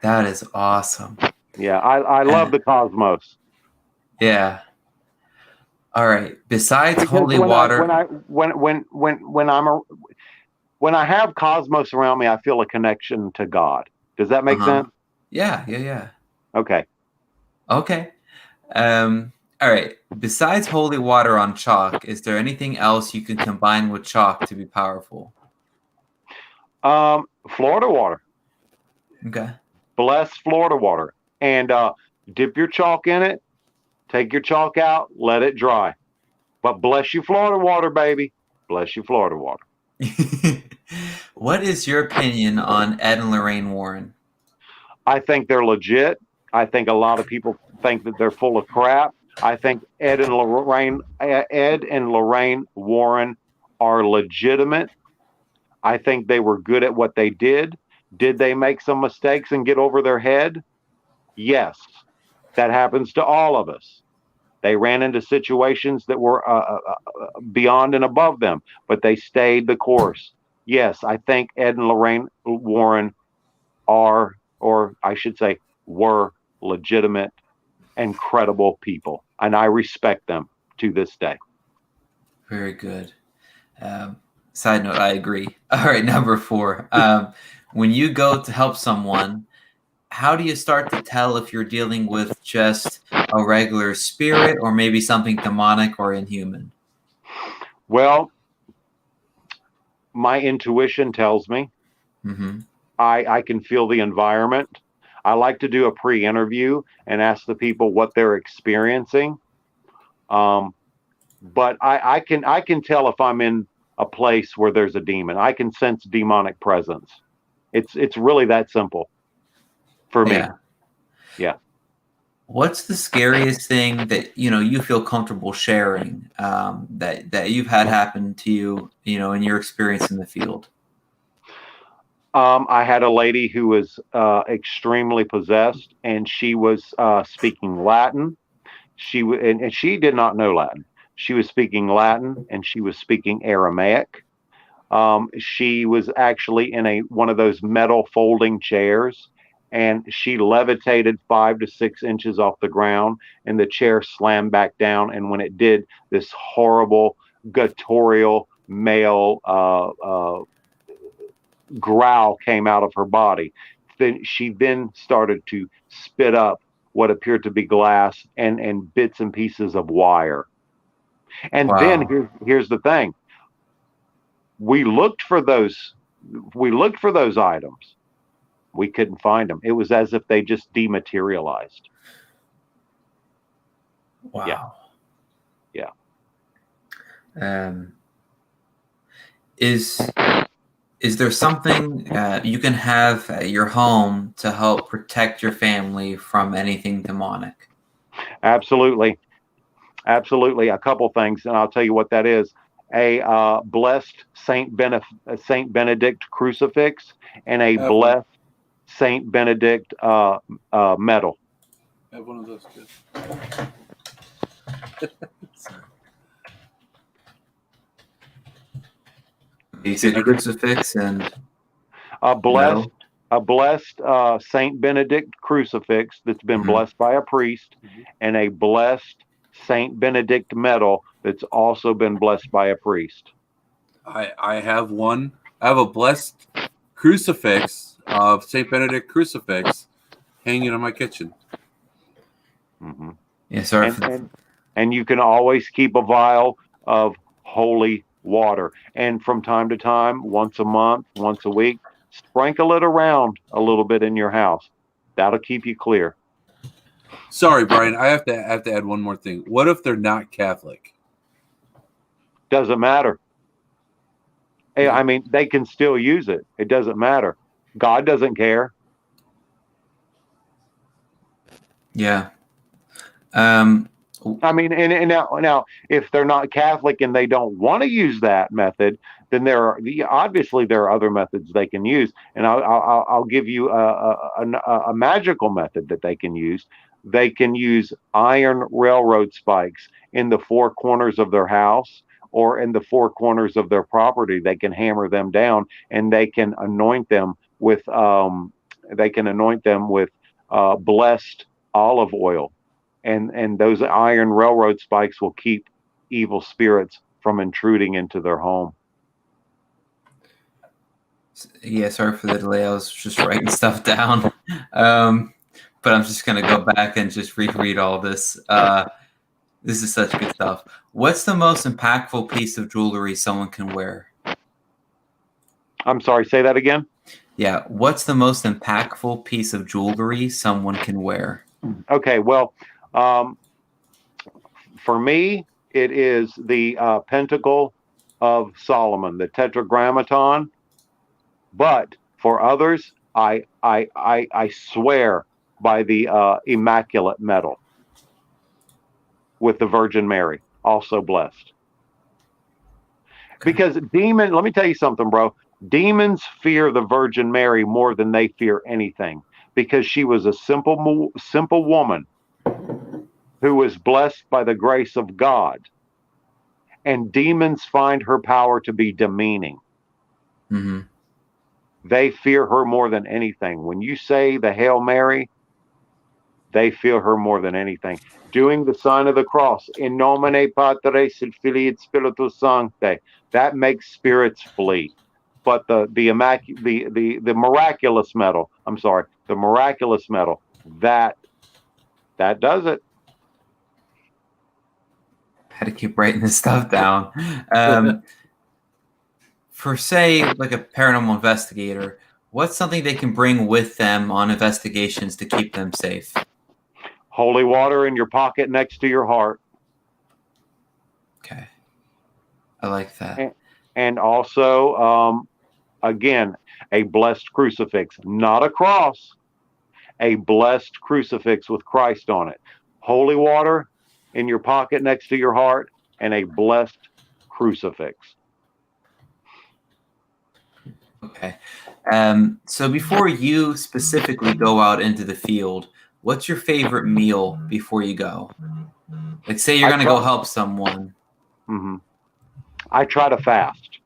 That is awesome. Yeah, I love the cosmos. Yeah. All right. Besides holy water, when I have cosmos around me, I feel a connection to God. Does that make sense? Yeah. Okay. All right. Besides holy water on chalk, is there anything else you can combine with chalk to be powerful? Florida water. Okay. Bless Florida water, and dip your chalk in it. Take your chalk out, let it dry. But bless you, Florida water, baby. Bless you, Florida water. What is your opinion on Ed and Lorraine Warren? I think they're legit. I think a lot of people think that they're full of crap. I think Ed and Lorraine Warren are legitimate. I think they were good at what they did. Did they make some mistakes and get over their head? Yes. That happens to all of us. They ran into situations that were beyond and above them, but they stayed the course. Yes, I think Ed and Lorraine Warren are, or I should say, were legitimate and credible people, and I respect them to this day. Very good. Side note, I agree. All right, number 4. When you go to help someone, how do you start to tell if you're dealing with just a regular spirit or maybe something demonic or inhuman? Well, my intuition tells me. Mm-hmm. I can feel the environment. I like to do a pre-interview and ask the people what they're experiencing. But I can tell if I'm in a place where there's a demon. I can sense demonic presence. It's really that simple for me. Yeah. What's the scariest thing that you feel comfortable sharing that you've had happen to you, in your experience in the field? I had a lady who was extremely possessed, and she was speaking Latin. She did not know Latin. She was speaking Latin, and she was speaking Aramaic. She was actually in one of those metal folding chairs, and she levitated 5 to 6 inches off the ground, and the chair slammed back down. And when it did, this horrible guttural male growl came out of her body. Then she started to spit up what appeared to be glass and bits and pieces of wire. And Wow. then here's the thing. We looked for those items. We couldn't find them. It was as if they just dematerialized. Wow. Yeah. Is there something you can have at your home to help protect your family from anything demonic? Absolutely. A couple things, and I'll tell you what that is. A blessed Saint Benedict crucifix and a blessed Saint Benedict medal. I have one of those too. You said crucifix and a blessed Saint Benedict crucifix that's been blessed by a priest, and a blessed Saint Benedict medal that's also been blessed by a priest. I have one. I have a blessed crucifix of Saint Benedict crucifix hanging in my kitchen. Mm-hmm. Yes, sir. And you can always keep a vial of holy water, and from time to time, once a month, once a week, sprinkle it around a little bit in your house. That'll keep you clear. Sorry, Brian. I have to add one more thing. What if they're not Catholic? Doesn't matter. I mean, they can still use it. It doesn't matter. God doesn't care. Yeah. I mean, and now, if they're not Catholic and they don't want to use that method, then obviously there are other methods they can use. And I'll give you a magical method that they can use. They can use iron railroad spikes in the 4 corners of their house or in the 4 corners of their property. They can hammer them down, and they can anoint them with blessed olive oil. And those iron railroad spikes will keep evil spirits from intruding into their home. Yeah, sorry for the delay. I was just writing stuff down. But I'm just going to go back and just reread all this. This is such good stuff. What's the most impactful piece of jewelry someone can wear? I'm sorry, say that again? Yeah, what's the most impactful piece of jewelry someone can wear? Okay, well, for me, it is the Pentacle of Solomon, the Tetragrammaton. But for others, I swear by the Immaculate Medal with the Virgin Mary, also blessed. Okay. Because let me tell you something, bro. Demons fear the Virgin Mary more than they fear anything, because she was a simple woman who was blessed by the grace of God. And demons find her power to be demeaning. Mm-hmm. They fear her more than anything. When you say the Hail Mary, they fear her more than anything. Doing the sign of the cross, in nomine Patris et Filii et Spiritus Sancti, that makes spirits flee. But the miraculous medal, the miraculous medal, that does it. I had to keep writing this stuff down. For, say, like a paranormal investigator, what's something they can bring with them on investigations to keep them safe? Holy water in your pocket next to your heart. Okay. I like that. And also, again, a blessed crucifix, not a cross, a blessed crucifix with Christ on it. Holy water in your pocket next to your heart, and a blessed crucifix. Okay. So before you specifically go out into the field, what's your favorite meal before you go? Like, say you're going to go help someone. Mm-hmm. I try to fast.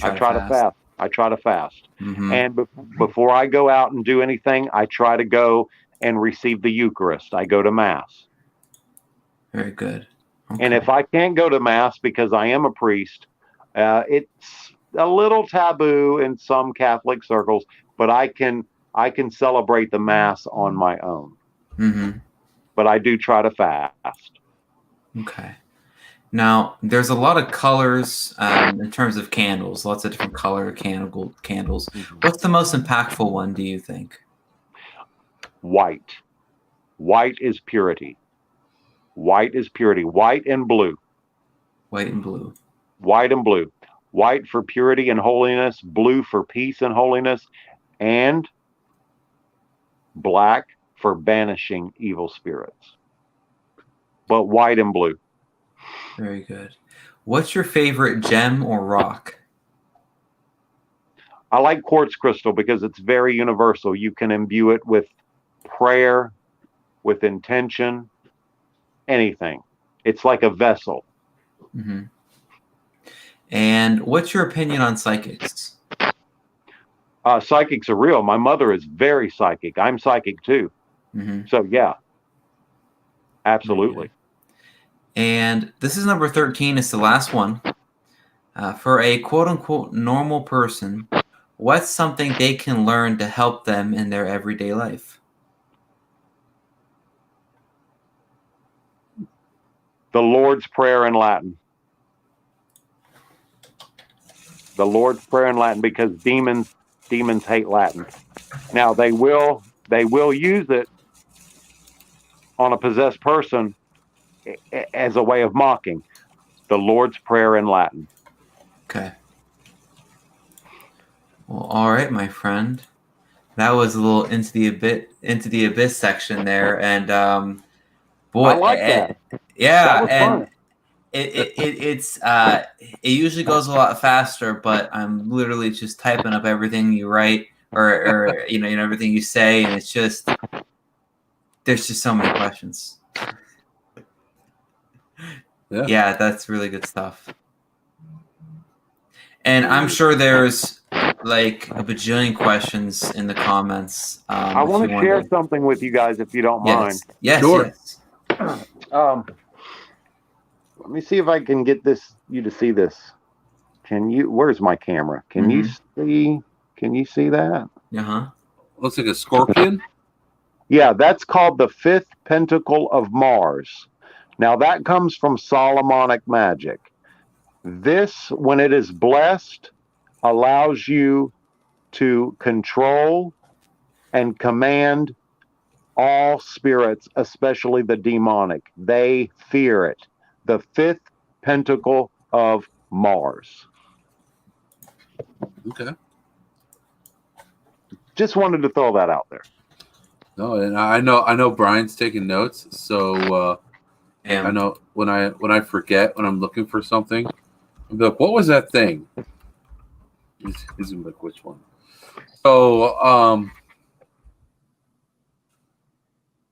I try to fast. I try to fast. Mm-hmm. And before I go out and do anything, I try to go and receive the Eucharist. I go to Mass. Very good. Okay. And if I can't go to Mass because I am a priest, it's a little taboo in some Catholic circles, but I can celebrate the Mass on my own. Mm-hmm. But I do try to fast. Okay. Now, there's a lot of colors in terms of candles, lots of different color candles. Mm-hmm. What's the most impactful one, do you think? White. White is purity. White is purity. White and blue. White and blue. White and blue. White for purity and holiness, blue for peace and holiness, and black for banishing evil spirits. But white and blue. Very good. What's your favorite gem or rock? I like quartz crystal because it's very universal. You can imbue it with prayer, with intention, anything. It's like a vessel. Mm-hmm. And what's your opinion on psychics? Psychics are real. My mother is very psychic. I'm psychic too. Mm-hmm. So yeah, absolutely. And this is number 13. It's the last one. For a quote-unquote normal person, what's something they can learn to help them in their everyday life? The Lord's Prayer in Latin. The Lord's Prayer in Latin, because demons hate Latin. Now they will use it on a possessed person as a way of mocking. The Lord's Prayer in Latin. Okay. Well, all right, my friend. That was a little into the abyss section there, and boy, I like that. Yeah, that was and fun. it usually goes a lot faster, but I'm literally just typing up everything you write or everything you say, and it's just there's just so many questions. Yeah, that's really good stuff. And I'm sure there's like a bajillion questions in the comments. I want to share something with you guys if you don't mind. Yes, sure. Yes. Let me see if I can get you to see this. Where's my camera? Can you see that? Uh-huh. Looks like a scorpion. Yeah, that's called the fifth pentacle of Mars. Now that comes from Solomonic magic. This, when it is blessed, allows you to control and command all spirits, especially the demonic. They fear it. The fifth pentacle of Mars. Okay. Just wanted to throw that out there. No, and I know Brian's taking notes, so I know when I forget when I'm looking for something, I'm like, what was that thing? He's like, which one? So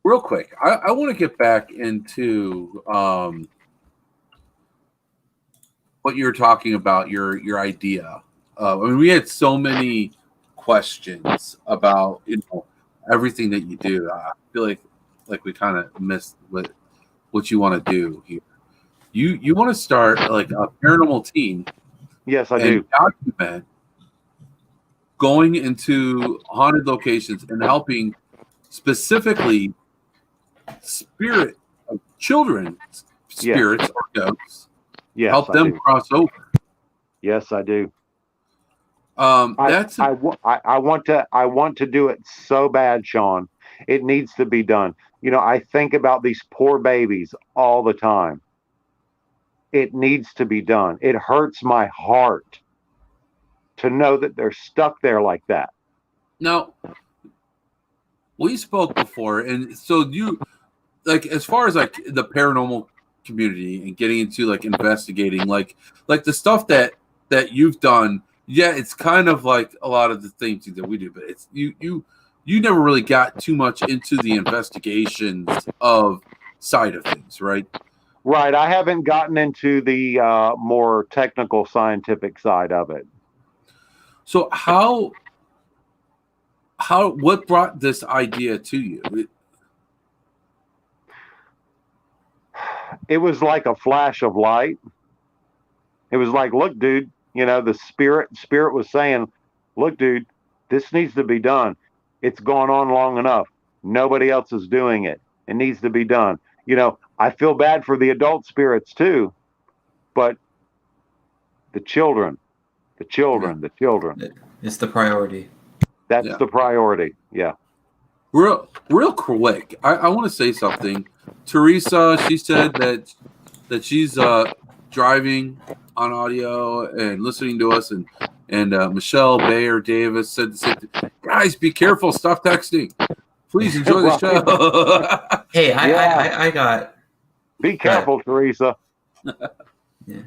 real quick, I want to get back into what you were talking about, your idea. I mean, we had so many questions about everything that you do. I feel like we kind of missed what you want to do here. You want to start like a paranormal team. Yes, I do. Document going into haunted locations and helping specifically children, spirits or ghosts. Yes, help them cross over. Yes, I do. I want to do it so bad, Shawn. It needs to be done. I think about these poor babies all the time. It needs to be done. It hurts my heart to know that they're stuck there like that. Now, we spoke before, and so you, like, as far as like the paranormal community and getting into like investigating, like the stuff that you've done. Yeah, it's kind of like a lot of the things that we do, but it's you never really got too much into the investigations of side of things, right? Right. I haven't gotten into the more technical scientific side of it. So what brought this idea to you? It was like a flash of light. It was like, look, dude, the spirit was saying, look, dude, this needs to be done. It's gone on long enough. Nobody else is doing it. It needs to be done. I feel bad for the adult spirits too, but the children. It's the priority. That's the priority. Yeah. Real quick. I want to say something. Teresa, she said that she's driving on audio and listening to us, and Michelle Bayer Davis said, guys, be careful, stop texting. Please enjoy the show. Hey, I got. Be careful, Teresa. Yeah.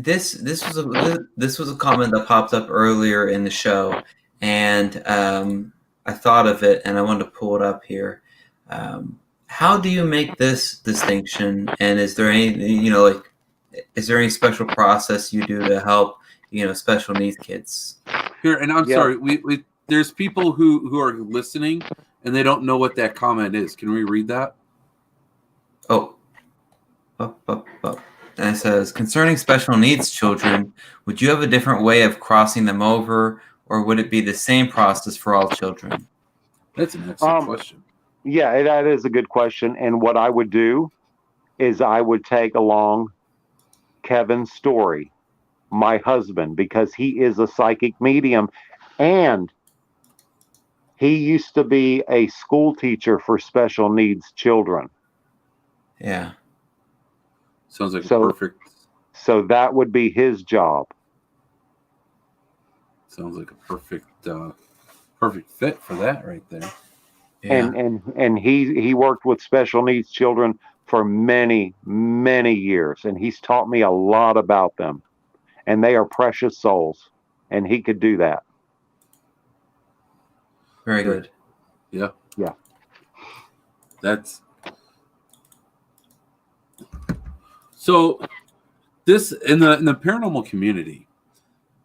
This was a comment that popped up earlier in the show, and I thought of it, and I wanted to pull it up here. How do you make this distinction? And is there any, is there any special process you do to help, special needs kids? Here, and I'm sorry, we there's people who are listening and they don't know what that comment is. Can we read that? Oh. And it says, concerning special needs children, would you have a different way of crossing them over, or would it be the same process for all children? That's an excellent question. Yeah, that is a good question. And what I would do is I would take along Kevin's story, my husband, because he is a psychic medium, and he used to be a school teacher for special needs children. Yeah. Sounds like perfect. So that would be his job. Sounds like a perfect fit for that right there. Yeah. And he worked with special needs children for many, many years, and he's taught me a lot about them. And they are precious souls, and he could do that. Very good. Yeah. Yeah. That's so. This in the paranormal community,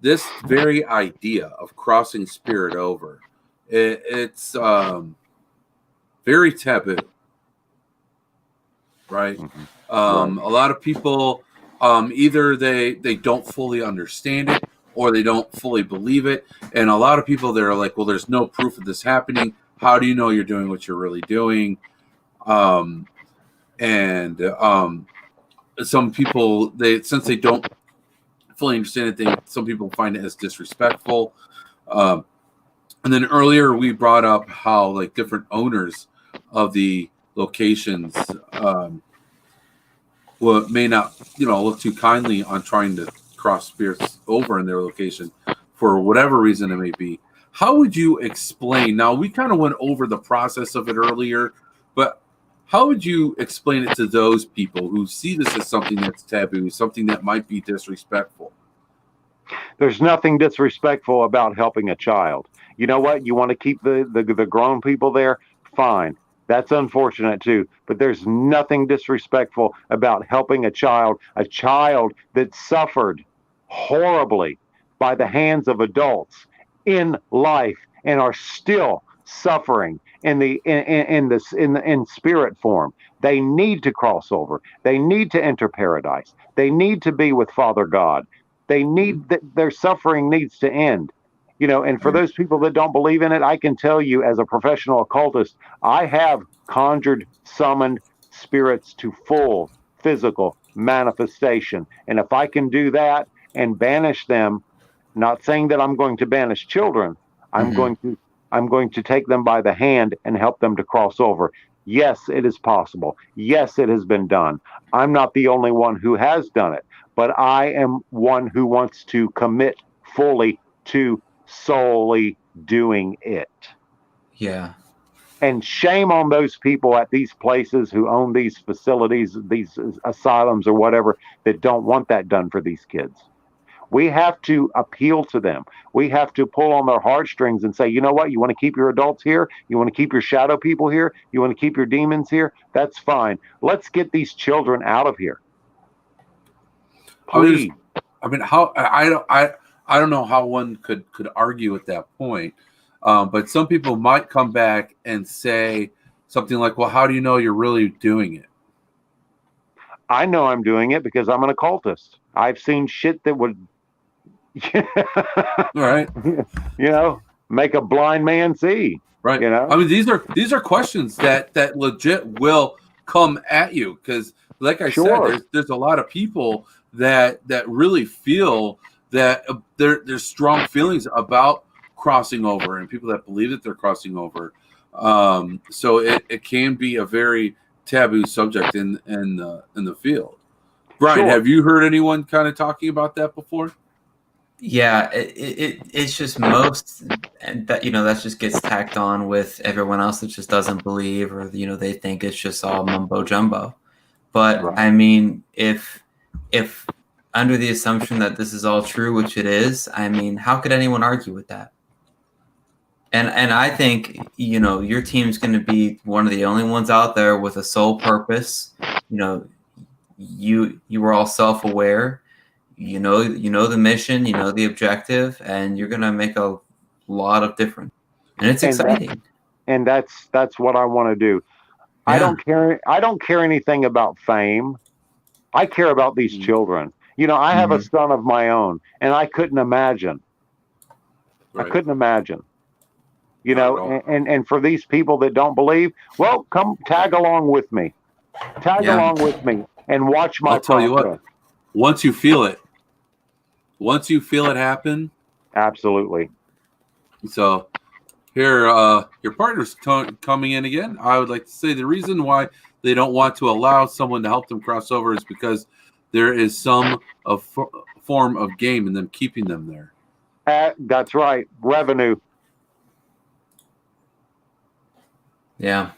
this very idea of crossing spirit over, it's very taboo, right? Mm-hmm. A lot of people either they don't fully understand it or they don't fully believe it, and a lot of people that are like, well, there's no proof of this happening. How do you know you're doing what you're really doing? Some people, since they don't fully understand it, some people find it as disrespectful. And then earlier we brought up how like different owners of the locations may not, look too kindly on trying to cross spirits over in their location for whatever reason it may be. How would you explain? Now we kind of went over the process of it earlier, but how would you explain it to those people who see this as something that's taboo, something that might be disrespectful? There's nothing disrespectful about helping a child. You know what? You want to keep the grown people there? Fine. That's unfortunate too. But there's nothing disrespectful about helping a child that suffered horribly by the hands of adults in life and are still suffering in spirit form. They need to cross over. They need to enter paradise. They need to be with Father God. They need their suffering needs to end. And for those people that don't believe in it, I can tell you as a professional occultist, I have conjured, summoned spirits to full physical manifestation. And if I can do that and banish them, not saying that I'm going to banish children, I'm going to take them by the hand and help them to cross over. Yes, it is possible. Yes, it has been done. I'm not the only one who has done it, but I am one who wants to commit fully to solely doing it. Yeah. And shame on those people at these places who own these facilities, these asylums or whatever, that don't want that done for these kids. We have to appeal to them. We have to pull on their heartstrings and say, you know what? You want to keep your adults here? You want to keep your shadow people here? You want to keep your demons here? That's fine. Let's get these children out of here. Please. I don't know how one could argue at that point. But some people might come back and say something like, well, how do you know you're really doing it? I know I'm doing it because I'm an occultist. I've seen shit that would, All right. Make a blind man see. Right. I mean, these are questions that legit will come at you because, like I said, there's a lot of people that really feel that there's strong feelings about crossing over, and people that believe that they're crossing over. So it can be a very taboo subject in the field. Brian, have you heard anyone kind of talking about that before? Yeah, it's just most that that just gets tacked on with everyone else that just doesn't believe, or they think it's just all mumbo jumbo. But I mean, if under the assumption that this is all true, which it is, I mean, how could anyone argue with that? And I think your team's going to be one of the only ones out there with a sole purpose. You were all self-aware. You know the mission, the objective, and you're gonna make a lot of difference. And it's exciting. And that's what I want to do. Yeah. I don't care anything about fame. I care about these children. I have a son of my own, and I couldn't imagine. Right. I couldn't imagine. And for these people that don't believe, well, come tag along with me. Along with me and watch my process. I'll tell you what. Once you feel it happen, absolutely. So here, your partner's coming in again. I would like to say the reason why they don't want to allow someone to help them cross over is because there is some form of game in them keeping them there. That's right. Revenue. Yeah.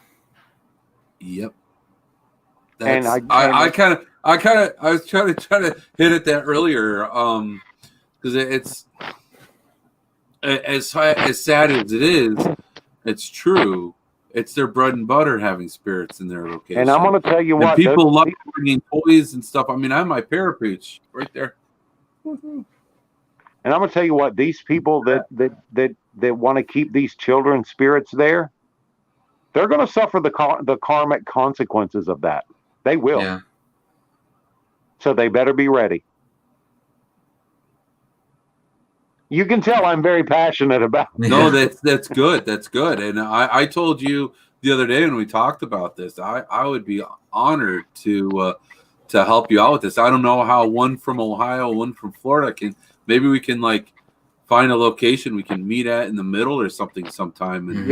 Yep. And I was trying to hit at that earlier, because it's as sad as it is, it's true. It's their bread and butter having spirits in their location. And I'm going to tell you what, people love bringing toys and stuff. I mean, I have my parapooch right there. And I'm going to tell you what, these people that want to keep these children's spirits there, they're going to suffer the karmic consequences of that. They will. Yeah. So they better be ready. You can tell I'm very passionate about it. No, that's good. That's good. And I told you the other day when we talked about this, I would be honored to help you out with this. I don't know how one from Ohio, one from Florida maybe we can like find a location we can meet at in the middle or something sometime and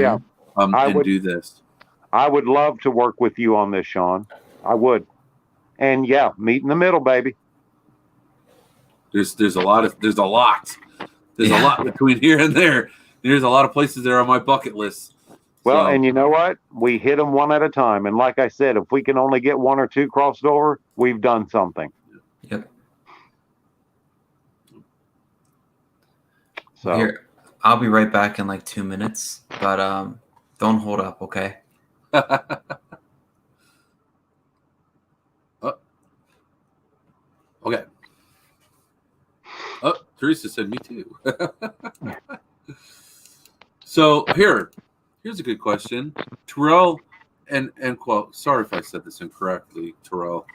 do this. I would love to work with you on this, Shawn. I would. And yeah, meet in the middle, baby. There's a lot between here and there. There's a lot of places there on my bucket list. Well, and you know what? We hit them one at a time. And like I said, if we can only get one or two crossed over, we've done something. Yep. So here, I'll be right back in like 2 minutes, but don't hold up, okay? Okay. Oh, Teresa said me too. So here's a good question. Terrell and quote, sorry if I said this incorrectly, Terrell.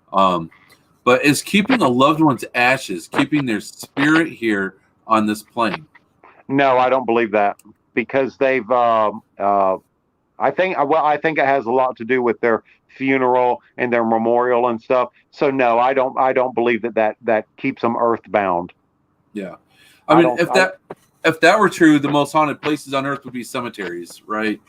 But is keeping a loved one's ashes, keeping their spirit here on this plane? No, I don't believe that, because they've I think it has a lot to do with their funeral and their memorial and stuff. So no, I don't believe that keeps them earthbound. Yeah. I mean, if that were true, the most haunted places on earth would be cemeteries, right?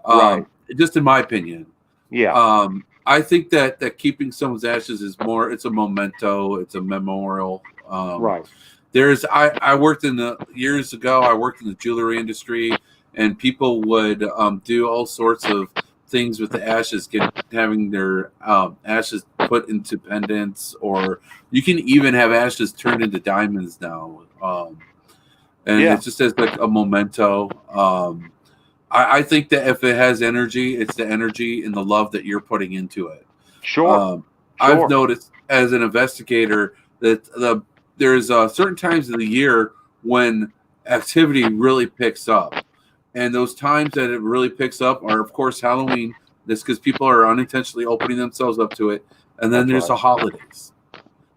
Right. Just in my opinion. Yeah. I think that keeping someone's ashes is it's a memento, it's a memorial. Right. I worked years ago, I worked in the jewelry industry, and people would do all sorts of things with the ashes, having their ashes put into pendants, or you can even have ashes turned into diamonds now. It's just as like a memento. I think that if it has energy, it's the energy and the love that you're putting into it. Sure. I've noticed as an investigator that there's certain times of the year when activity really picks up. And those times that it really picks up are, of course, Halloween. That's because people are unintentionally opening themselves up to it. And then there's the holidays.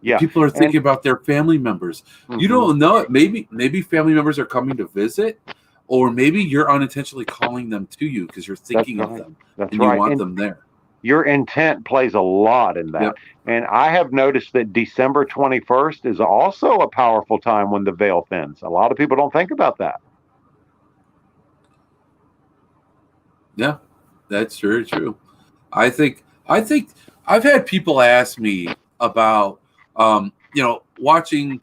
Yeah. People are thinking about their family members. You don't know it. Maybe family members are coming to visit, or maybe you're unintentionally calling them to you because you're thinking of them and you want them there. Your intent plays a lot in that. Yep. And I have noticed that December 21st is also a powerful time when the veil thins. A lot of people don't think about that. Yeah, that's very true. I think I've had people ask me about watching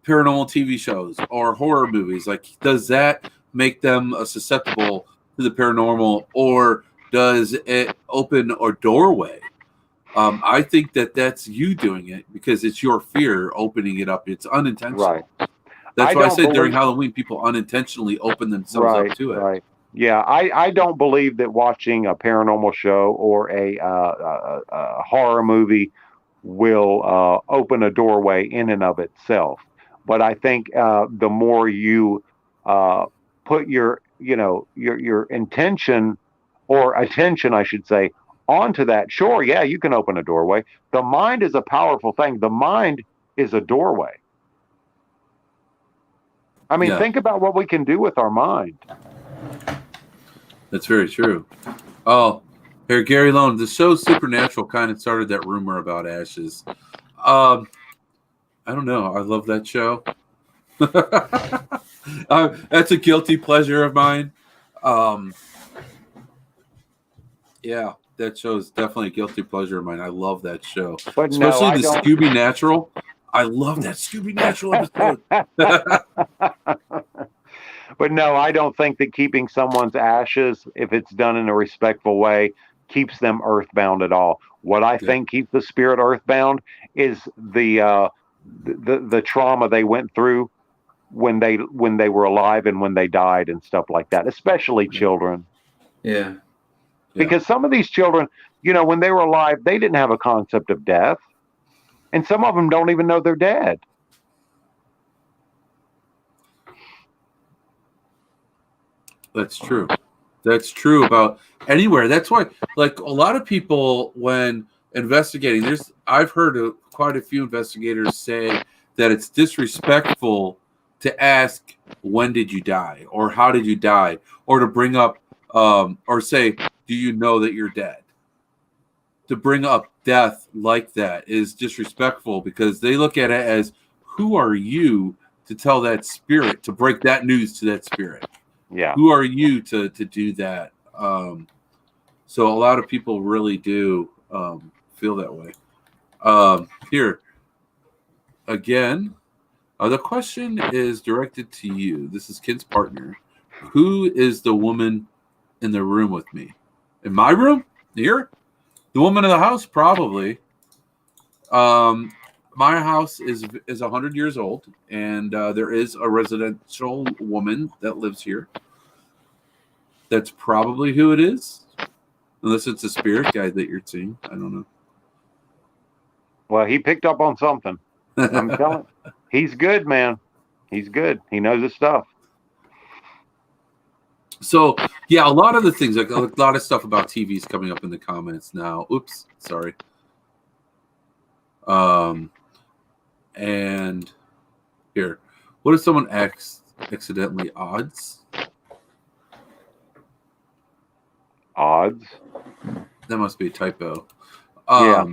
paranormal TV shows or horror movies. Like, does that make them susceptible to the paranormal, or does it open a doorway? I think that's you doing it because it's your fear opening it up. It's unintentional. Right. That's why I said during Halloween, people unintentionally open themselves up to it. Right. Yeah, I don't believe that watching a paranormal show or a horror movie will open a doorway in and of itself. But I think the more you put your intention or attention, I should say, onto that, sure, yeah, you can open a doorway. The mind is a powerful thing. The mind is a doorway. I mean, think about what we can do with our mind. That's very true. Oh, here, Gary Lone, the show Supernatural kind of started that rumor about ashes. I don't know. I love that show. That's a guilty pleasure of mine. Yeah, that show is definitely a guilty pleasure of mine. I love that show. But especially the Scooby Natural. I love that Scooby Natural episode. But no, I don't think that keeping someone's ashes, if it's done in a respectful way, keeps them earthbound at all. What I think keeps the spirit earthbound is the trauma they went through when they were alive and when they died and stuff like that, especially children. Yeah. Because some of these children, when they were alive, they didn't have a concept of death. And some of them don't even know they're dead. That's true. That's true about anywhere. That's why, like, a lot of people, when investigating, I've heard quite a few investigators say that it's disrespectful to ask, when did you die? Or how did you die? Or to bring up, or say, do you know that you're dead? To bring up death like that is disrespectful because they look at it as, who are you to tell that spirit, to break that news to that spirit? Yeah. Who are you to do that? So a lot of people really do feel that way. Here, again, the question is directed to you. This is Ken's partner. Who is the woman in the room with me? In my room? Here? The woman in the house? Probably. My house is 100 years old, and there is a residential woman that lives here. That's probably who it is, unless it's a spirit guide that you're seeing. I don't know. Well, he picked up on something. I'm telling you. He's good, man. He's good. He knows his stuff. So, yeah, a lot of the things, like a lot of stuff about TV's coming up in the comments now. Oops, sorry. And here, what if someone accidentally odds? Odds? That must be a typo. Yeah.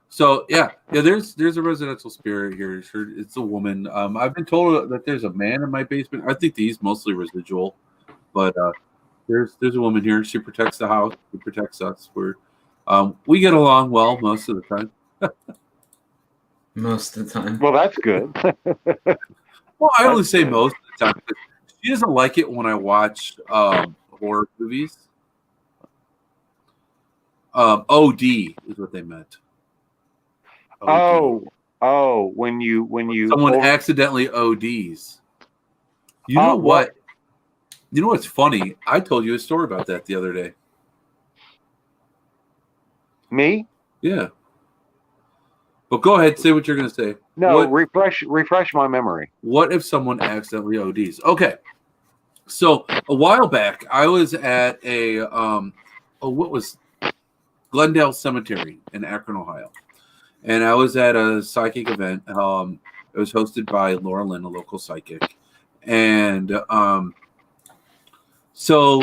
So there's a residential spirit here. It's a woman. I've been told that there's a man in my basement. I think he's mostly residual, but there's a woman here. She protects the house. She protects us. We get along well most of the time. Most of the time. Well, that's good. Well, I only say most of the time. She doesn't like it when I watch horror movies. OD is what they meant. OD. Oh, when you someone accidentally ODs. You know what? You know what's funny? I told you a story about that the other day. Me? Yeah. But go ahead, say what you're going to say. No, refresh my memory. What if someone accidentally ODs? Okay. So a while back, I was at Glendale Cemetery in Akron, Ohio. And I was at a psychic event. It was hosted by Laura Lynn, a local psychic. And so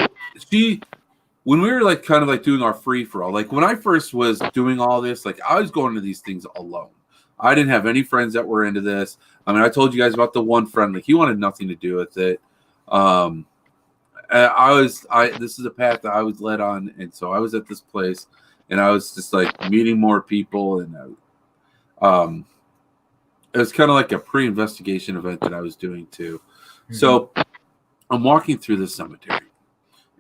when we were like kind of like doing our free for all, like when I first was doing all this, like I was going to these things alone. I didn't have any friends that were into this. I mean, I told you guys about the one friend, like he wanted nothing to do with it. This is a path that I was led on. And so I was at this place and I was just like meeting more people. And it was kind of like a pre-investigation event that I was doing too. Mm-hmm. So I'm walking through the cemetery.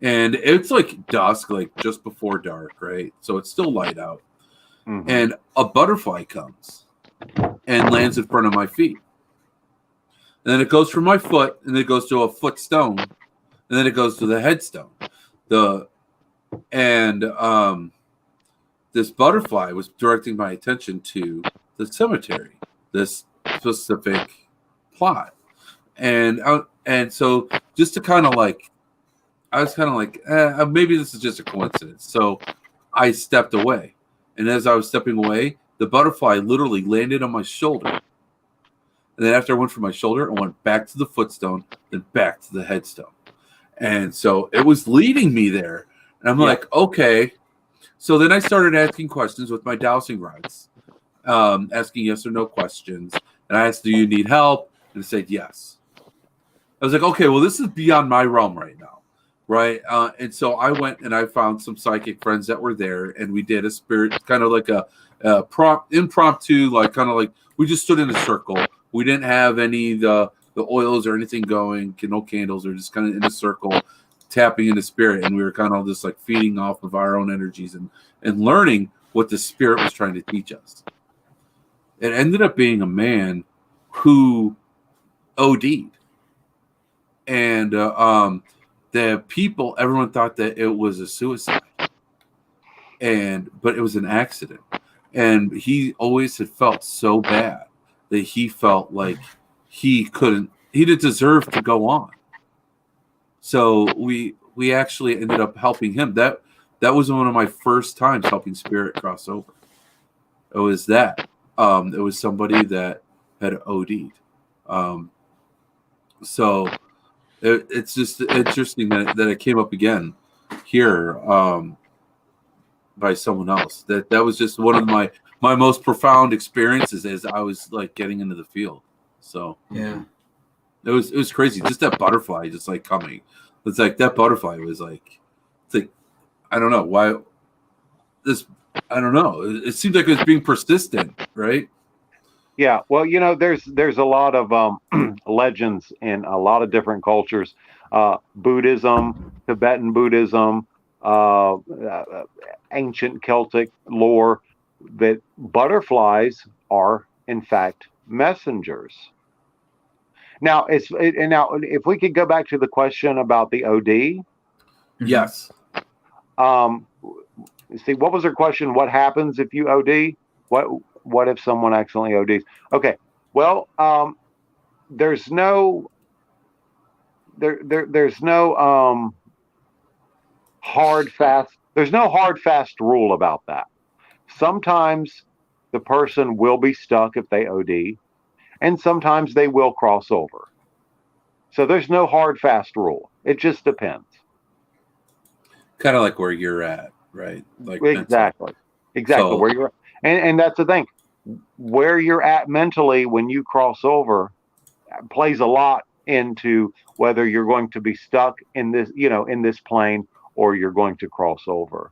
And it's like dusk, like just before dark, right? So it's still light out. Mm-hmm. And a butterfly comes and lands in front of my feet. And then it goes from my foot, and then it goes to a foot stone, and then it goes to the headstone. This butterfly was directing my attention to the cemetery, this specific plot. And so just to kind of like, I was kind of like, maybe this is just a coincidence. So I stepped away. And as I was stepping away, the butterfly literally landed on my shoulder. And then after I went from my shoulder, I went back to the footstone, then back to the headstone. And so it was leading me there. And I'm like, okay. So then I started asking questions with my dowsing rods, asking yes or no questions. And I asked, do you need help? And it said yes. I was like, okay, well, this is beyond my realm right now. Right. And so I went and I found some psychic friends that were there, and we did a spirit, kind of like a impromptu, like kind of like we just stood in a circle. We didn't have any the oils or anything going, no candles, or just kind of in a circle, tapping into spirit. And we were kind of just like feeding off of our own energies and learning what the spirit was trying to teach us. It ended up being a man who OD'd. And the people, everyone thought that it was a suicide, but it was an accident. And he always had felt so bad that he felt like he didn't deserve to go on. So we actually ended up helping him. That was one of my first times helping spirit cross over. It was that. It was somebody that had OD'd. So it's just interesting that it came up again here by someone else. That was just one of my most profound experiences as I was like getting into the field. So yeah, it was crazy. Just that butterfly just like coming. It's like that butterfly was like, it's like, I don't know why this. I don't know. It seems like it was being persistent, right? Yeah, well, there's a lot of legends in a lot of different cultures. Buddhism, Tibetan Buddhism, ancient Celtic lore, that butterflies are, in fact, messengers. Now, if we could go back to the question about the OD. Yes. See, what was her question? What happens if you OD? What if someone accidentally ODs? Okay, well, there's no hard fast rule about that. Sometimes the person will be stuck if they OD, and sometimes they will cross over. So there's no hard fast rule. It just depends. Kind of like where you're at, right? Like exactly so, where you're at. And that's the thing. Where you're at mentally when you cross over plays a lot into whether you're going to be stuck in this, in this plane, or you're going to cross over.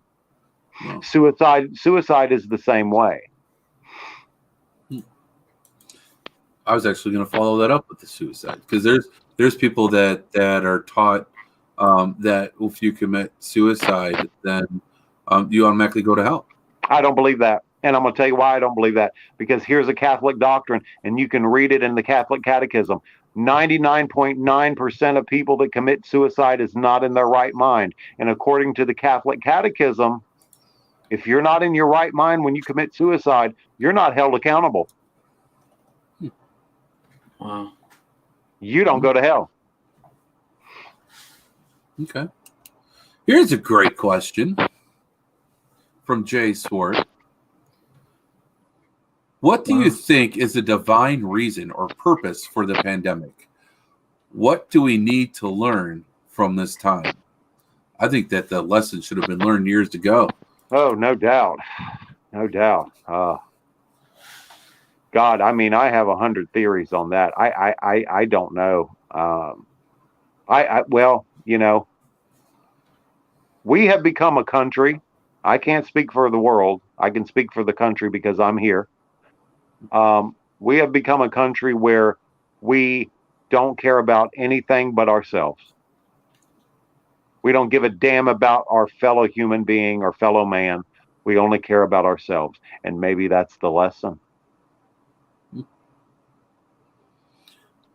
Yeah. Suicide is the same way. I was actually going to follow that up with the suicide, because there's people that are taught that if you commit suicide, then you automatically go to hell. I don't believe that. And I'm going to tell you why I don't believe that. Because here's a Catholic doctrine, and you can read it in the Catholic Catechism. 99.9% of people that commit suicide is not in their right mind. And according to the Catholic Catechism, If you're not in your right mind when you commit suicide, you're not held accountable. Wow. You don't go to hell. Okay. Here's a great question from Jay Swart. What do you think is the divine reason or purpose for the pandemic? What do we need to learn from this time? I think that the lesson should have been learned years ago. Oh, no doubt. No doubt. God, I mean, I have 100 theories on that. I don't know. Well, you know, we have become a country. I can't speak for the world. I can speak for the country because I'm here. We have become a country where we don't care about anything but ourselves. We don't give a damn about our fellow human being or fellow man. We only care about ourselves. And maybe that's the lesson.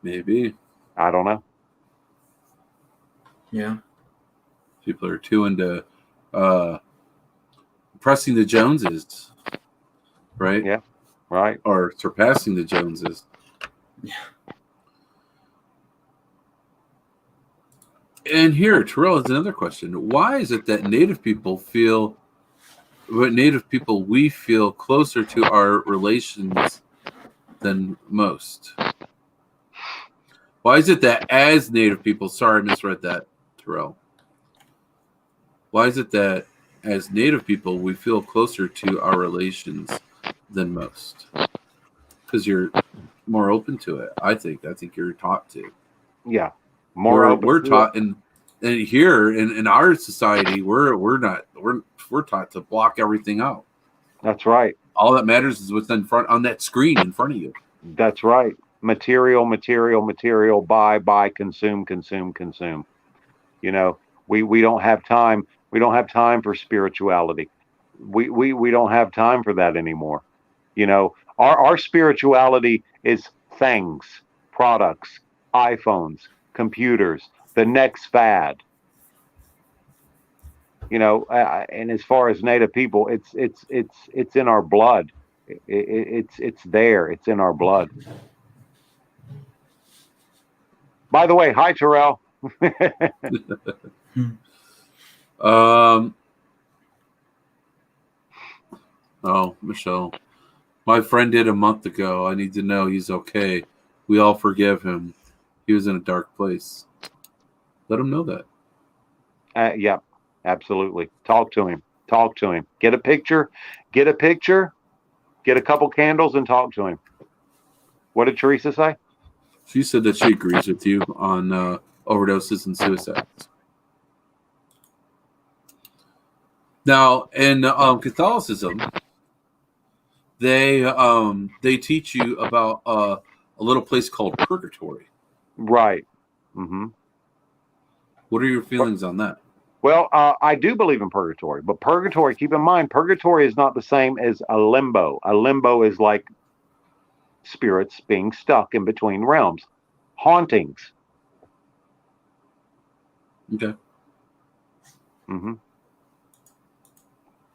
Maybe. I don't know. Yeah. People are too into pressing the Joneses, right? Yeah, right. Or surpassing the Joneses. Yeah. And here, Terrell, is another question. Why is it that Native people we feel closer to our relations than most? Why is it that as Native people, sorry, I misread that, Terrell. Why is it that as Native people we feel closer to our relations than most? Because you're more open to it, I think. I think you're taught to. Yeah. We're taught and here in our society we're taught to block everything out. That's right. All that matters is what's in front on that screen in front of you. That's right. Material, buy, consume. You know, we don't have time. We don't have time for spirituality. We don't have time for that anymore. You know, our spirituality is things, products, iPhones, computers, the next fad. You know, and as far as Native people, it's in our blood. It's there. It's in our blood. By the way, hi Terrell. Oh, Michelle. My friend did a month ago. I need to know he's okay. We all forgive him. He was in a dark place. Let him know that. Yep, absolutely. Talk to him. Get a picture. Get a couple candles and talk to him. What did Teresa say? She said that she agrees with you on overdoses and suicides. Now, in Catholicism, they teach you about a little place called purgatory. Right. Mm-hmm. What are your feelings on that? Well, I do believe in purgatory, but purgatory, keep in mind, purgatory is not the same as a limbo. A limbo is like spirits being stuck in between realms. Hauntings. Okay. Mm-hmm.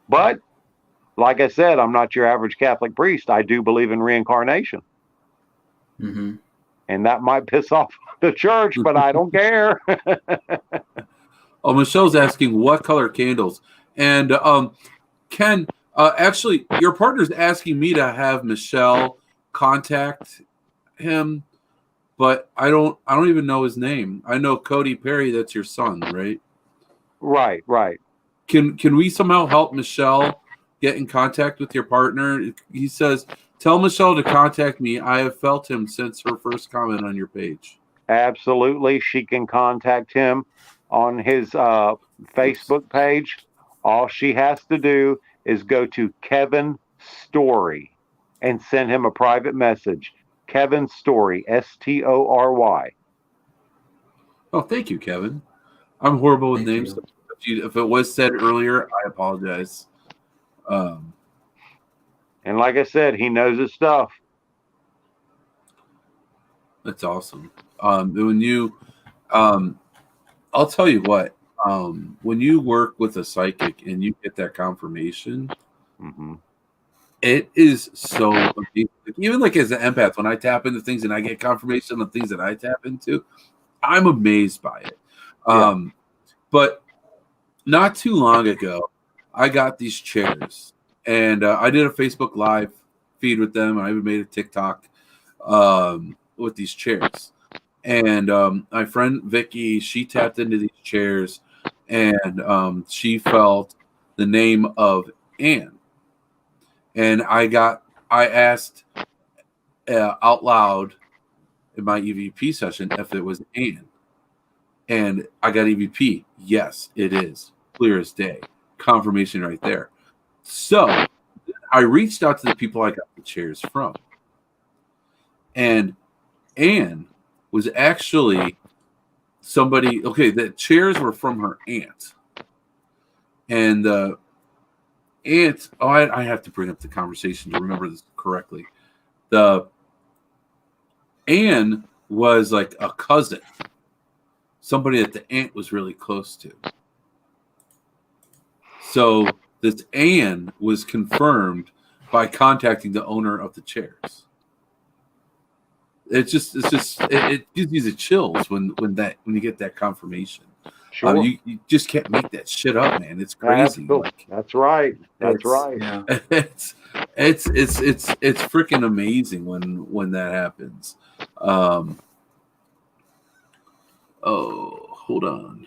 But, like I said, I'm not your average Catholic priest. I do believe in reincarnation. Mm-hmm. And that might piss off the church, but I don't care. Oh, Michelle's asking what color candles. And Ken, actually, your partner's asking me to have Michelle contact him, but I don't even know his name. I know Cody Perry, that's your son, right? Right. Can we somehow help Michelle get in contact with your partner? He says, tell Michelle to contact me. I have felt him since her first comment on your page. Absolutely. She can contact him on his Facebook page. All she has to do is go to Kevin Story and send him a private message. Kevin Story, Story. Oh, thank you, Kevin. I'm horrible with Thank names. you. If it was said earlier, I apologize. And like I said, he knows his stuff. That's awesome. When you, I'll tell you what. when you work with a psychic and you get that confirmation, it is so amazing. Even like as an empath, when I tap into things and I get confirmation of things that I tap into, I'm amazed by it. But not too long ago, I got these chairs, and I did a Facebook Live feed with them. I even made a TikTok with these chairs. And my friend Vicky, she tapped into these chairs, and she felt the name of Anne. And I asked out loud in my EVP session if it was Anne. And I got EVP. Yes, it is. Clear as day. Confirmation right there. So I reached out to the people I got the chairs from. And Anne was actually somebody, okay, the chairs were from her aunt. And the aunt, I have to bring up the conversation to remember this correctly. The Anne was like a cousin, somebody that the aunt was really close to. So this Anne was confirmed by contacting the owner of the chairs. It gives you the chills when you get that confirmation. Sure. You just can't make that shit up, man. It's crazy. Like, that's right. That's right. Yeah. It's freaking amazing when that happens. Oh, hold on.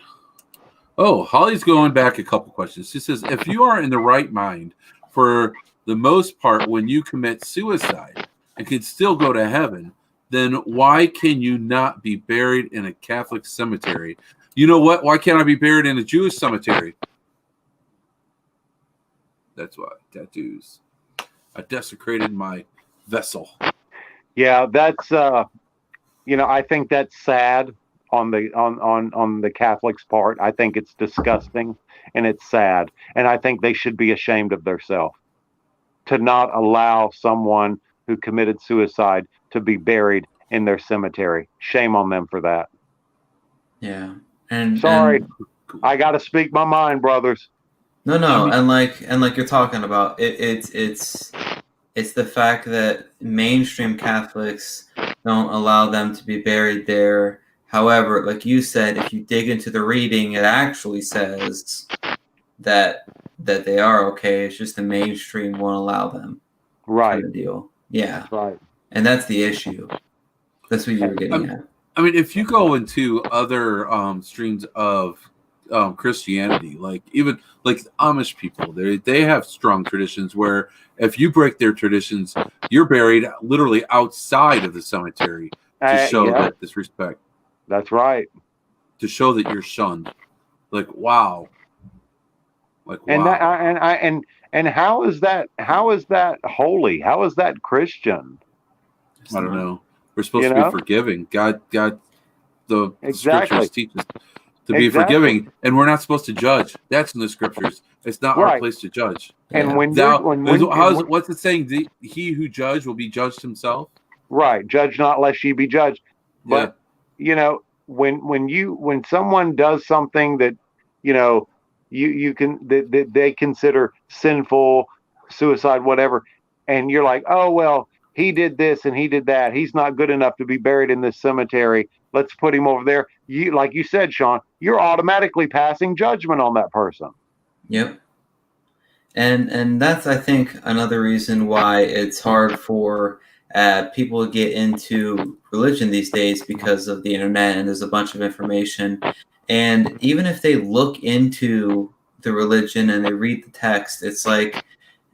Oh, Holly's going back a couple questions. She says, if you are in the right mind for the most part when you commit suicide and can still go to heaven, then why can you not be buried in a Catholic cemetery? You know what? Why can't I be buried in a Jewish cemetery? That's why. Tattoos. I desecrated my vessel. Yeah, that's I think that's sad on the Catholics' part. I think it's disgusting and it's sad. And I think they should be ashamed of themselves to not allow someone who committed suicide to be buried in their cemetery. Shame on them for that. Yeah. And sorry, I got to speak my mind, brothers. No, and like you're talking about it's the fact that mainstream Catholics don't allow them to be buried there. However, like you said, if you dig into the reading, it actually says that they are okay. It's just the mainstream won't allow them. Right. Kind of deal. Yeah. That's right. And that's the issue. That's what you were getting at. I mean, if you go into other streams of Christianity, like even like Amish people, they have strong traditions where if you break their traditions, you're buried literally outside of the cemetery to show that disrespect. That's right. To show that you're shunned. Like wow. Like wow. And how is that holy? How is that Christian? I don't know. We're supposed to be forgiving. God, the scriptures teach us to be forgiving, and we're not supposed to judge. That's in the scriptures. It's not our place to judge. And what's it saying? He who judged will be judged himself. Right. Judge not, lest ye be judged. But when someone does something that that they consider sinful, suicide, whatever, and you're like, oh well, he did this and he did that. He's not good enough to be buried in this cemetery. Let's put him over there. You, like you said, Shawn, you're automatically passing judgment on that person. Yep. And that's, I think, another reason why it's hard for people to get into religion these days because of the internet and there's a bunch of information. And even if they look into the religion and they read the text, it's like,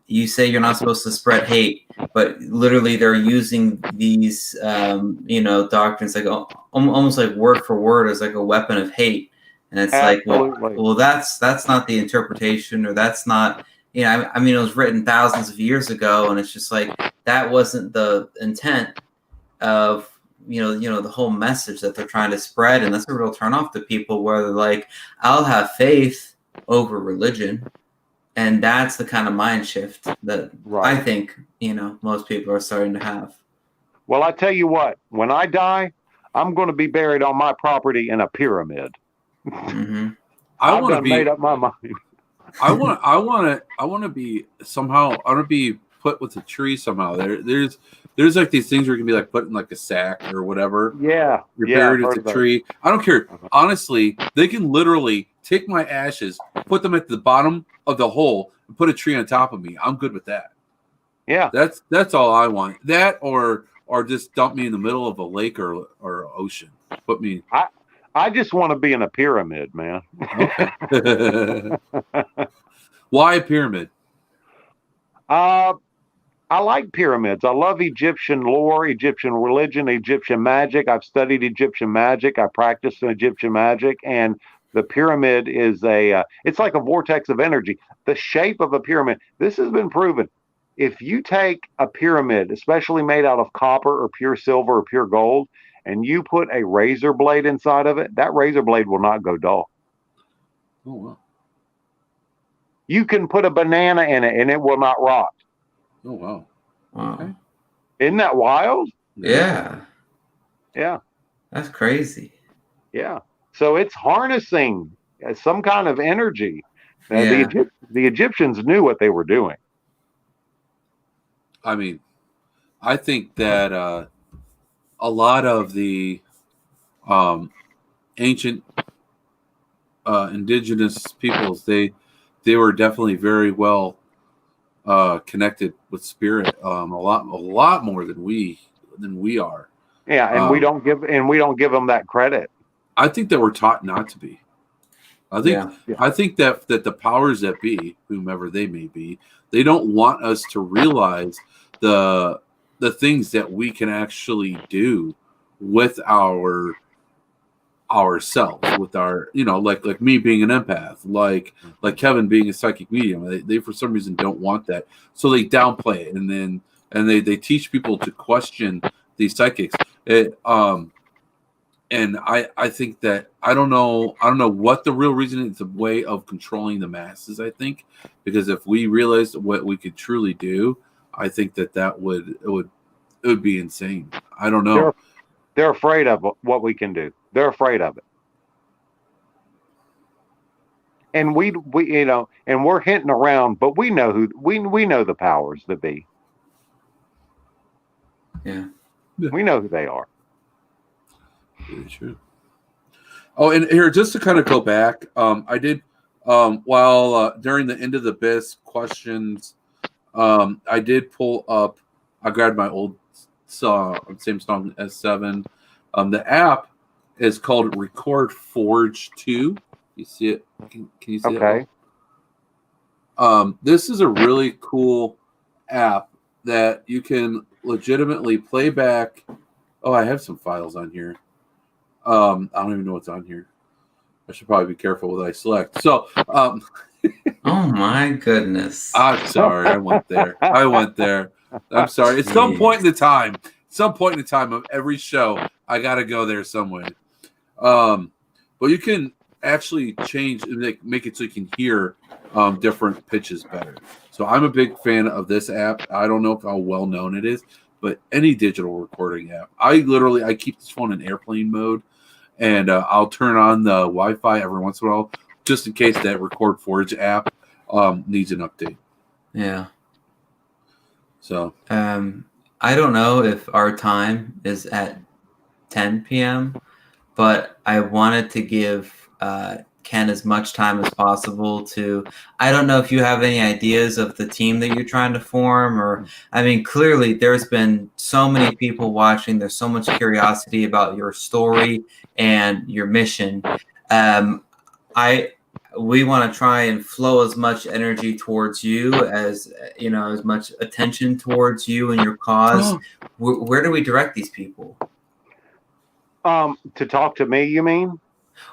you say you're not supposed to spread hate, but literally they're using these, doctrines like almost like word for word as like a weapon of hate. And it's Absolutely. well, that's not the interpretation, or that's not, it was written thousands of years ago, and it's just like that wasn't the intent of the whole message that they're trying to spread, and that's a real turn off to people where they're like, I'll have faith over religion. And that's the kind of mind shift that I think, most people are starting to have. Well, I tell you what, when I die, I'm going to be buried on my property in a pyramid. Mm-hmm. I want to be made up my mind. I want to be somehow. I want to be put with a tree somehow. There's like these things where you can be like put in like a sack or whatever. Yeah, You're yeah, buried I've with heard a tree. I don't care. Honestly, they can literally take my ashes, put them at the bottom of the hole, and put a tree on top of me. I'm good with that. Yeah, That's all I want. That or just dump me in the middle of a lake or ocean. Put me. I just want to be in a pyramid, man. Okay. Why a pyramid? I like pyramids. I love Egyptian lore, Egyptian religion, Egyptian magic. I've studied Egyptian magic. I practiced Egyptian magic, and the pyramid is it's like a vortex of energy. The shape of a pyramid, this has been proven. If you take a pyramid, especially made out of copper or pure silver or pure gold, and you put a razor blade inside of it, that razor blade will not go dull. Oh, wow. You can put a banana in it and it will not rot. Oh, wow. Wow. Okay. Isn't that wild? Yeah. Yeah. That's crazy. Yeah. So it's harnessing some kind of energy. Yeah. The Egyptians knew what they were doing. I mean, I think that a lot of the ancient indigenous peoples, they were definitely very well connected with spirit, a lot more than we are. Yeah, and we don't give them that credit. I think that we're taught not to be. I think that the powers that be, whomever they may be, they don't want us to realize the things that we can actually do with ourselves, with our, like me being an empath, like Kevin being a psychic medium. They for some reason don't want that, so they downplay it, and they teach people to question these psychics. And I think that I don't know what the real reason is. It's a way of controlling the masses, I think, because if we realized what we could truly do, I think that would be insane. I don't know. They're afraid of what we can do. They're afraid of it. And we and we're hinting around, but we know we know the powers that be. Yeah. We know who they are. Very true. Oh, and here, just to kind of go back, I did while during the end of the BIS questions, I did pull up. I grabbed my old Samsung S7. The app is called Record Forge 2. You see it? Can you see it? Okay. This is a really cool app that you can legitimately play back. Oh, I have some files on here. I don't even know what's on here. I should probably be careful what I select. So, oh my goodness. I'm sorry. I went there. I'm sorry. At some point in the time of every show, I got to go there somewhere. But you can actually change and make it so you can hear different pitches better. So I'm a big fan of this app. I don't know how well known it is, but any digital recording app. I keep this phone in airplane mode, and I'll turn on the Wi-Fi every once in a while, just in case that Record Forge app needs an update. Yeah. So I don't know if our time is at 10 p.m., but I wanted to give Ken as much time as possible to, I don't know if you have any ideas of the team that you're trying to form, or, I mean, clearly there's been so many people watching. There's so much curiosity about your story and your mission. We want to try and flow as much energy towards you as much attention towards you and your cause. Where do we direct these people? To talk to me, you mean?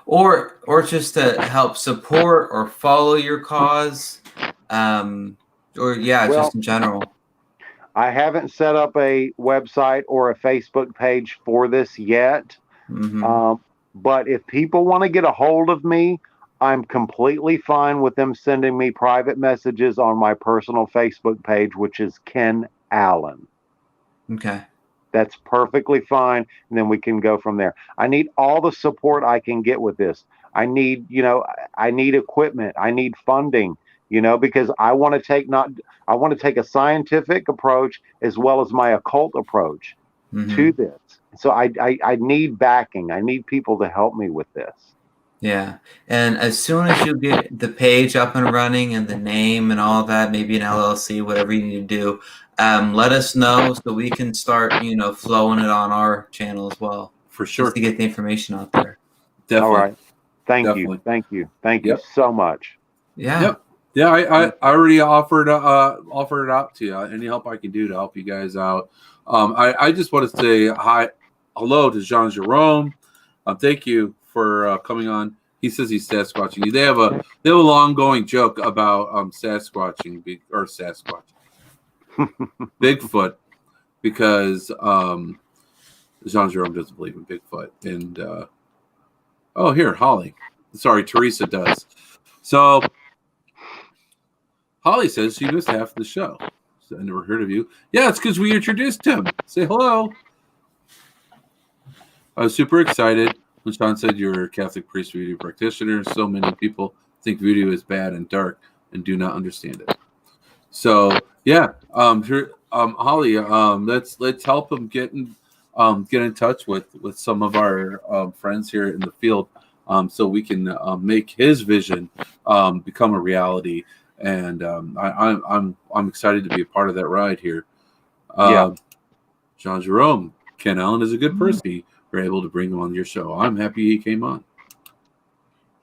Or just to help support or follow your cause, just in general. I haven't set up a website or a Facebook page for this yet. Mm-hmm. But if people want to get a hold of me, I'm completely fine with them sending me private messages on my personal Facebook page, which is Ken Allen. Okay. That's perfectly fine. And then we can go from there. I need all the support I can get with this. I need, I need equipment. I need funding, because I want to take a scientific approach as well as my occult approach to this. So I need backing. I need people to help me with this. Yeah. And as soon as you get the page up and running and the name and all that, maybe an LLC, whatever you need to do, let us know so we can start, flowing it on our channel as well. For sure. Just to get the information out there. Definitely. All right. Thank you so much. Yeah. Yep. Yeah, I already offered it out to you. Any help I can do to help you guys out. I just want to say hello to Jean Jerome. Thank you for coming on. He says he's Sasquatching you. They have a long going joke about Sasquatching or Sasquatch Bigfoot, because Jean Jerome doesn't believe in Bigfoot. And here, Holly. Sorry, Teresa does. So Holly says she missed half the show. So I never heard of you. Yeah, it's because we introduced him. Say hello. I was super excited when Shawn said you're a Catholic priest voodoo practitioner. So many people think voodoo is bad and dark and do not understand it. So yeah, Holly, let's help him get in touch with some of our friends here in the field, so we can make his vision become a reality. And I'm excited to be a part of that ride here. Jean Jerome, Ken Allen is a good person. We're able to bring him on your show. I'm happy he came on.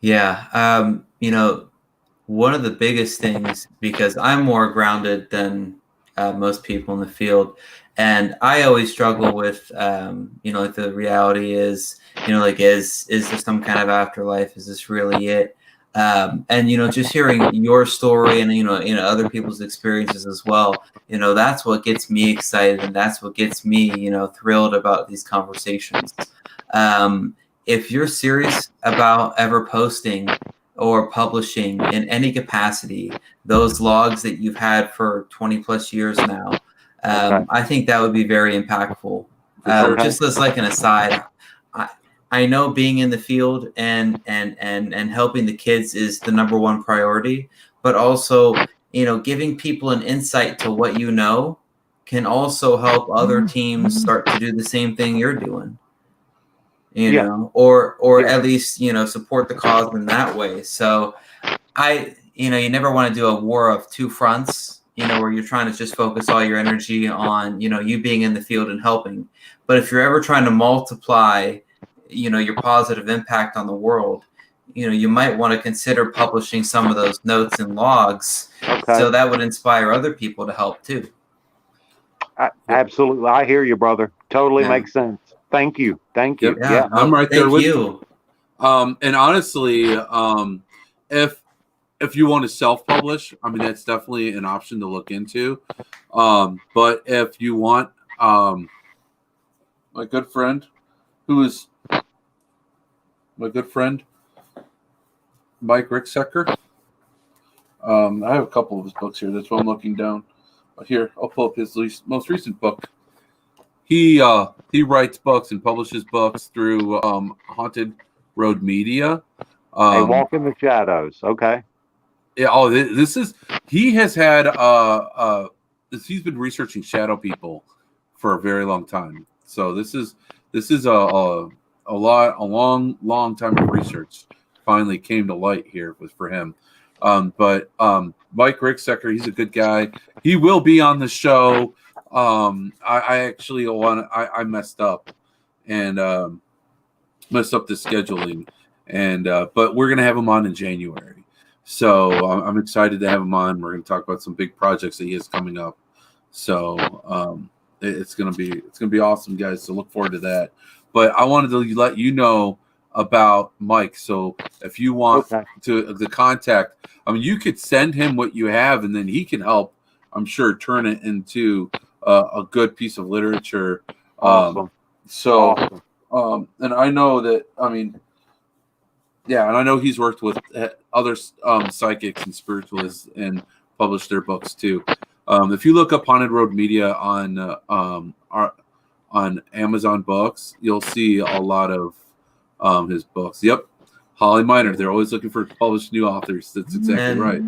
Yeah. One of the biggest things, because I'm more grounded than most people in the field, and I always struggle with, like the reality is, is there some kind of afterlife? Is this really it? And just hearing your story and other people's experiences as well, that's what gets me excited, and that's what gets me thrilled about these conversations. If you're serious about ever posting or publishing in any capacity those logs that you've had for 20 plus years now, I think that would be very impactful. Just as like an aside, I know being in the field and helping the kids is the number one priority, but also, giving people an insight to what can also help other teams start to do the same thing you're doing, or at least, support the cause in that way. So you never want to do a war of two fronts, where you're trying to just focus all your energy on, you being in the field and helping. But if you're ever trying to multiply your positive impact on the world, you might want to consider publishing some of those notes and logs, so that would inspire other people to help too. Absolutely. I hear you, brother. Totally makes sense. Thank you. Yep. Yeah, I'm right there with you. And honestly, if you want to self-publish, I mean, that's definitely an option to look into. But if you want, my good friend, Mike Ricksecker. I have a couple of his books here. That's what I'm looking down. Here, I'll pull up his most recent book. He writes books and publishes books through Haunted Road Media. They Walk in the Shadows. Okay. Yeah. He has had he's been researching shadow people for a very long time. So this is a long time of research finally came to light here for him. But Mike Ricksecker, he's a good guy. He will be on the show. I messed up and messed up the scheduling, and but we're gonna have him on in January. So I'm excited to have him on. We're gonna talk about some big projects that he has coming up. So it's gonna be awesome, guys. So look forward to that. But I wanted to let you know about Mike. So if you want to contact, I mean, you could send him what you have, and then he can help, I'm sure, turn it into a good piece of literature. Awesome. And I know that, I mean, yeah, and I know he's worked with other psychics and spiritualists and published their books too. If you look up Haunted Road Media on Amazon Books, you'll see a lot of his books. Yep. Holly Minor. They're always looking for published new authors. That's exactly right.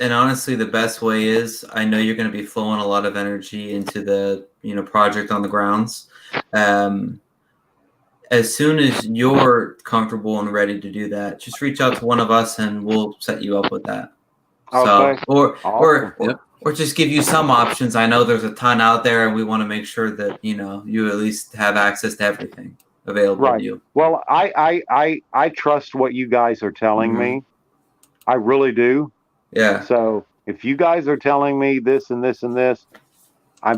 And honestly, the best way is, I know you're going to be flowing a lot of energy into the project on the grounds. As soon as you're comfortable and ready to do that, just reach out to one of us and we'll set you up with that. Okay. So, Awesome. or just give you some options. I know there's a ton out there, and we want to make sure that you at least have access to everything available to you. Well, I trust what you guys are telling me. I really do. Yeah. So if you guys are telling me this and this and this, I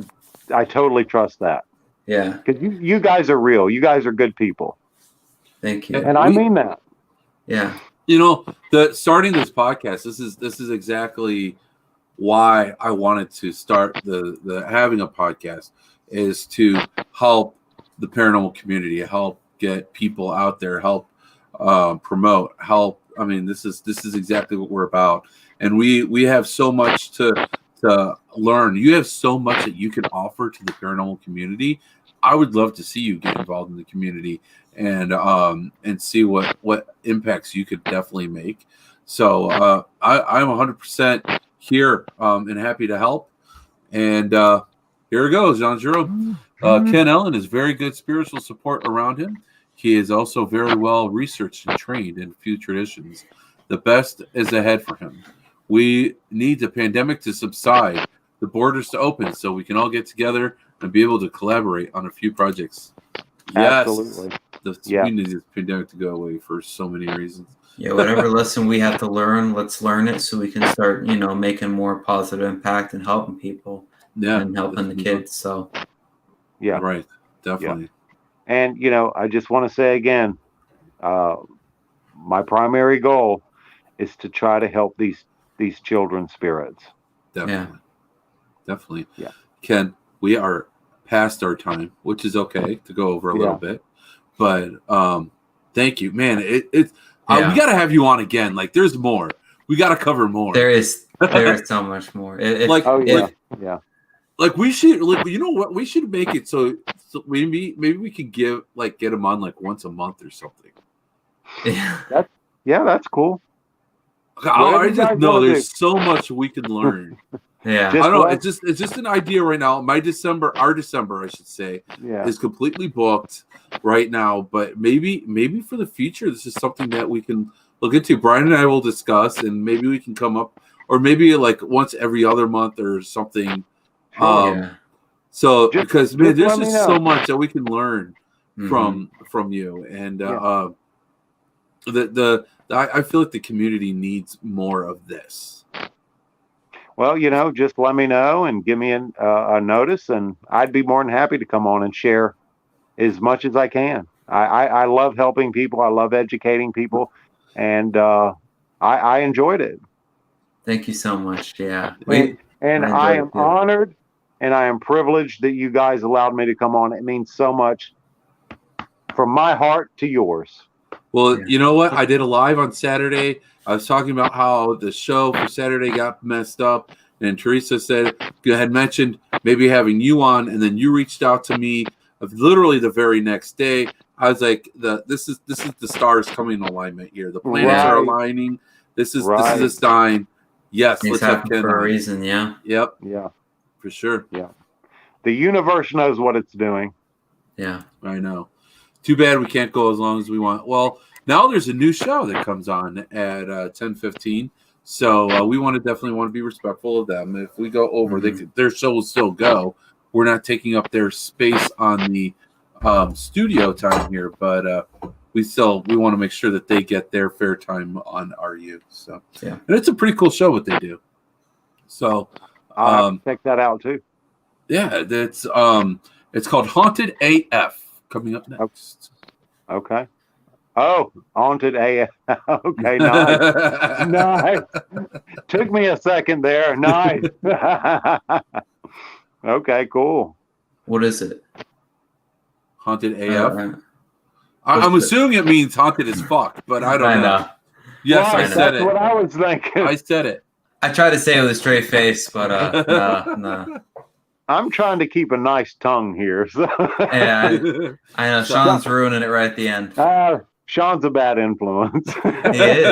totally trust that. Yeah. Because you guys are real. You guys are good people. Thank you. And I mean that. Yeah. Starting this podcast, this is exactly why I wanted to start the having a podcast, is to help the paranormal community, help get people out there, help promote, help. I mean, this is exactly what we're about, and we have so much to learn. You have so much that you can offer to the paranormal community. I would love to see you get involved in the community and see what impacts you could definitely make. So I'm 100% here and happy to help. And here it goes, Jean Jerome. Ken Ellen is very good spiritual support around him. He is also very well researched and trained in few traditions. The best is ahead for him. We need the pandemic to subside, the borders to open, so we can all get together and be able to collaborate on a few projects. Yes, absolutely. We need this pandemic to go away for so many reasons. Yeah, whatever lesson we have to learn, let's learn it so we can start, making more positive impact and helping people. Yeah, and helping the kids. So, yeah, right, definitely. Yeah. And I just want to say again, my primary goal is to try to help these children's spirits. Definitely. Yeah. Ken, we are past our time, which is okay to go over a little bit, but thank you, man. We got to have you on again. Like, there's more. We got to cover more. There is so much more. Like we should, you know what? We should make it so maybe we could get them on like once a month or something. Yeah. That's cool. I just know there's so much we can learn. Yeah. I don't know. It's just an idea right now. Our December, I should say, is completely booked right now. But maybe for the future, this is something that we can look into. Brian and I will discuss, and maybe we can come up, or maybe like once every other month or something. So because there's just so much that we can learn from you, and I feel like the community needs more of this. Well, just let me know and give me a notice, and I'd be more than happy to come on and share as much as I can. I love helping people. I love educating people, and I enjoyed it. Thank you so much. Yeah. And I am honored, and I am privileged that you guys allowed me to come on. It means so much from my heart to yours. Well, you know what? I did a live on Saturday. I was talking about how the show for Saturday got messed up, and Teresa had mentioned maybe having you on, and then you reached out to me literally the very next day. I was like, this is the stars coming in alignment here. The planets are aligning. This is a sign. Yes, let's have Ken for a reason. Yeah. Yep. Yeah. For sure. Yeah. The universe knows what it's doing. Yeah. I know. Too bad we can't go as long as we want. Well, now there's a new show that comes on at 10:15. So we definitely want to be respectful of them. If we go over, their show will still go. We're not taking up their space on the studio time here, but we want to make sure that they get their fair time on RU. So and it's a pretty cool show what they do. So I'll have to check that out too. Yeah, it's called Haunted AF. Coming up next. Okay. Oh, Haunted AF. Okay, nice. Nice. Took me a second there. Nice. Okay, cool. What is it? Haunted AF? I'm assuming it means haunted as fuck, but I don't know. Yes, I said it. That's what I was thinking. I said it. I tried to say it with a straight face, but no. I'm trying to keep a nice tongue here. So. Yeah, I know. Sean's ruining it right at the end. Shawn's a bad influence. He is.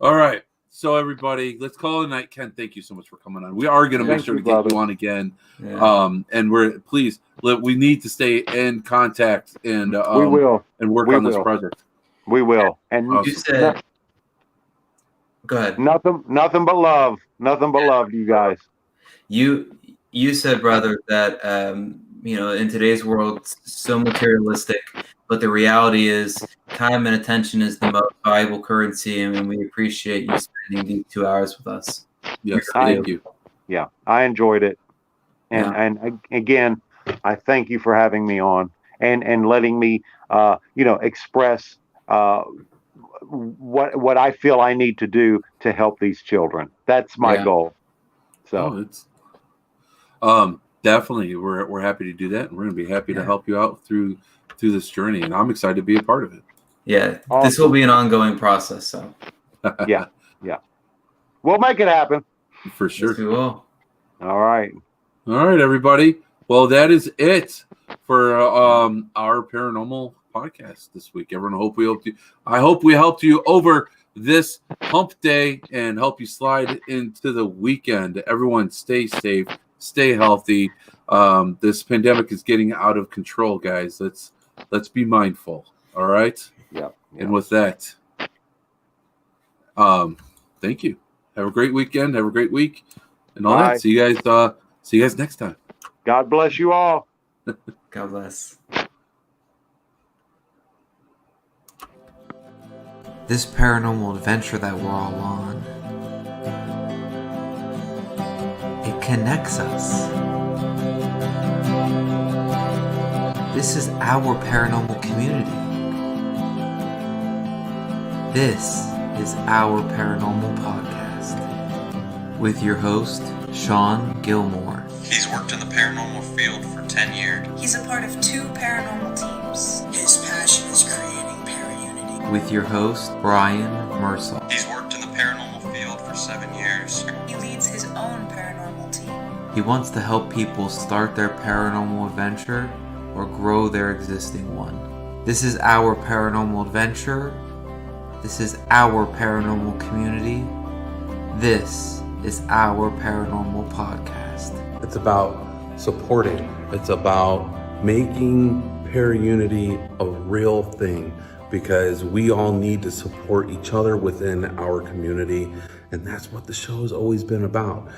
All right. So everybody, let's call it a night. Ken, thank you so much for coming on. We are going to make sure to get you on again. Yeah. And we need to stay in contact and we will and work on this project. We will. And You said, go ahead. Nothing but love. Nothing but love to you guys. You said, brother, that in today's world, so materialistic, but the reality is time and attention is the most valuable currency, and we appreciate you spending these 2 hours with us. Yes, thank you. Yeah, I enjoyed it. And again, I thank you for having me on and letting me express what I feel I need to do to help these children. That's my goal. So definitely we're happy to do that, and we're going to be happy to help you out through this journey, and I'm excited to be a part of it. Yeah, awesome. This will be an ongoing process. So yeah, we'll make it happen for sure. Yes, we will. All right, everybody. Well, that is it for our paranormal podcast this week. Everyone, I hope we helped you over this hump day and help you slide into the weekend. Everyone, stay safe, stay healthy. This pandemic is getting out of control, guys. Let's be mindful. All right. Yeah. And with that, thank you. Have a great weekend. Have a great week, and all that. See you guys next time. God bless you all. God bless. This paranormal adventure that we're all on, it connects us. This is our paranormal community. This is our paranormal podcast with your host, Shawn Gilmore. He's worked in the paranormal field for 10 years. He's a part of 2 paranormal teams. His passion is creating para-unity. With your host, Brian Mersel. He's worked in the paranormal field for 7 years. He leads his own paranormal team. He wants to help people start their paranormal adventure or grow their existing one. This is our paranormal adventure. This is our paranormal community. This is our paranormal podcast. It's about supporting. It's about making para-unity a real thing, because we all need to support each other within our community. And that's what the show has always been about.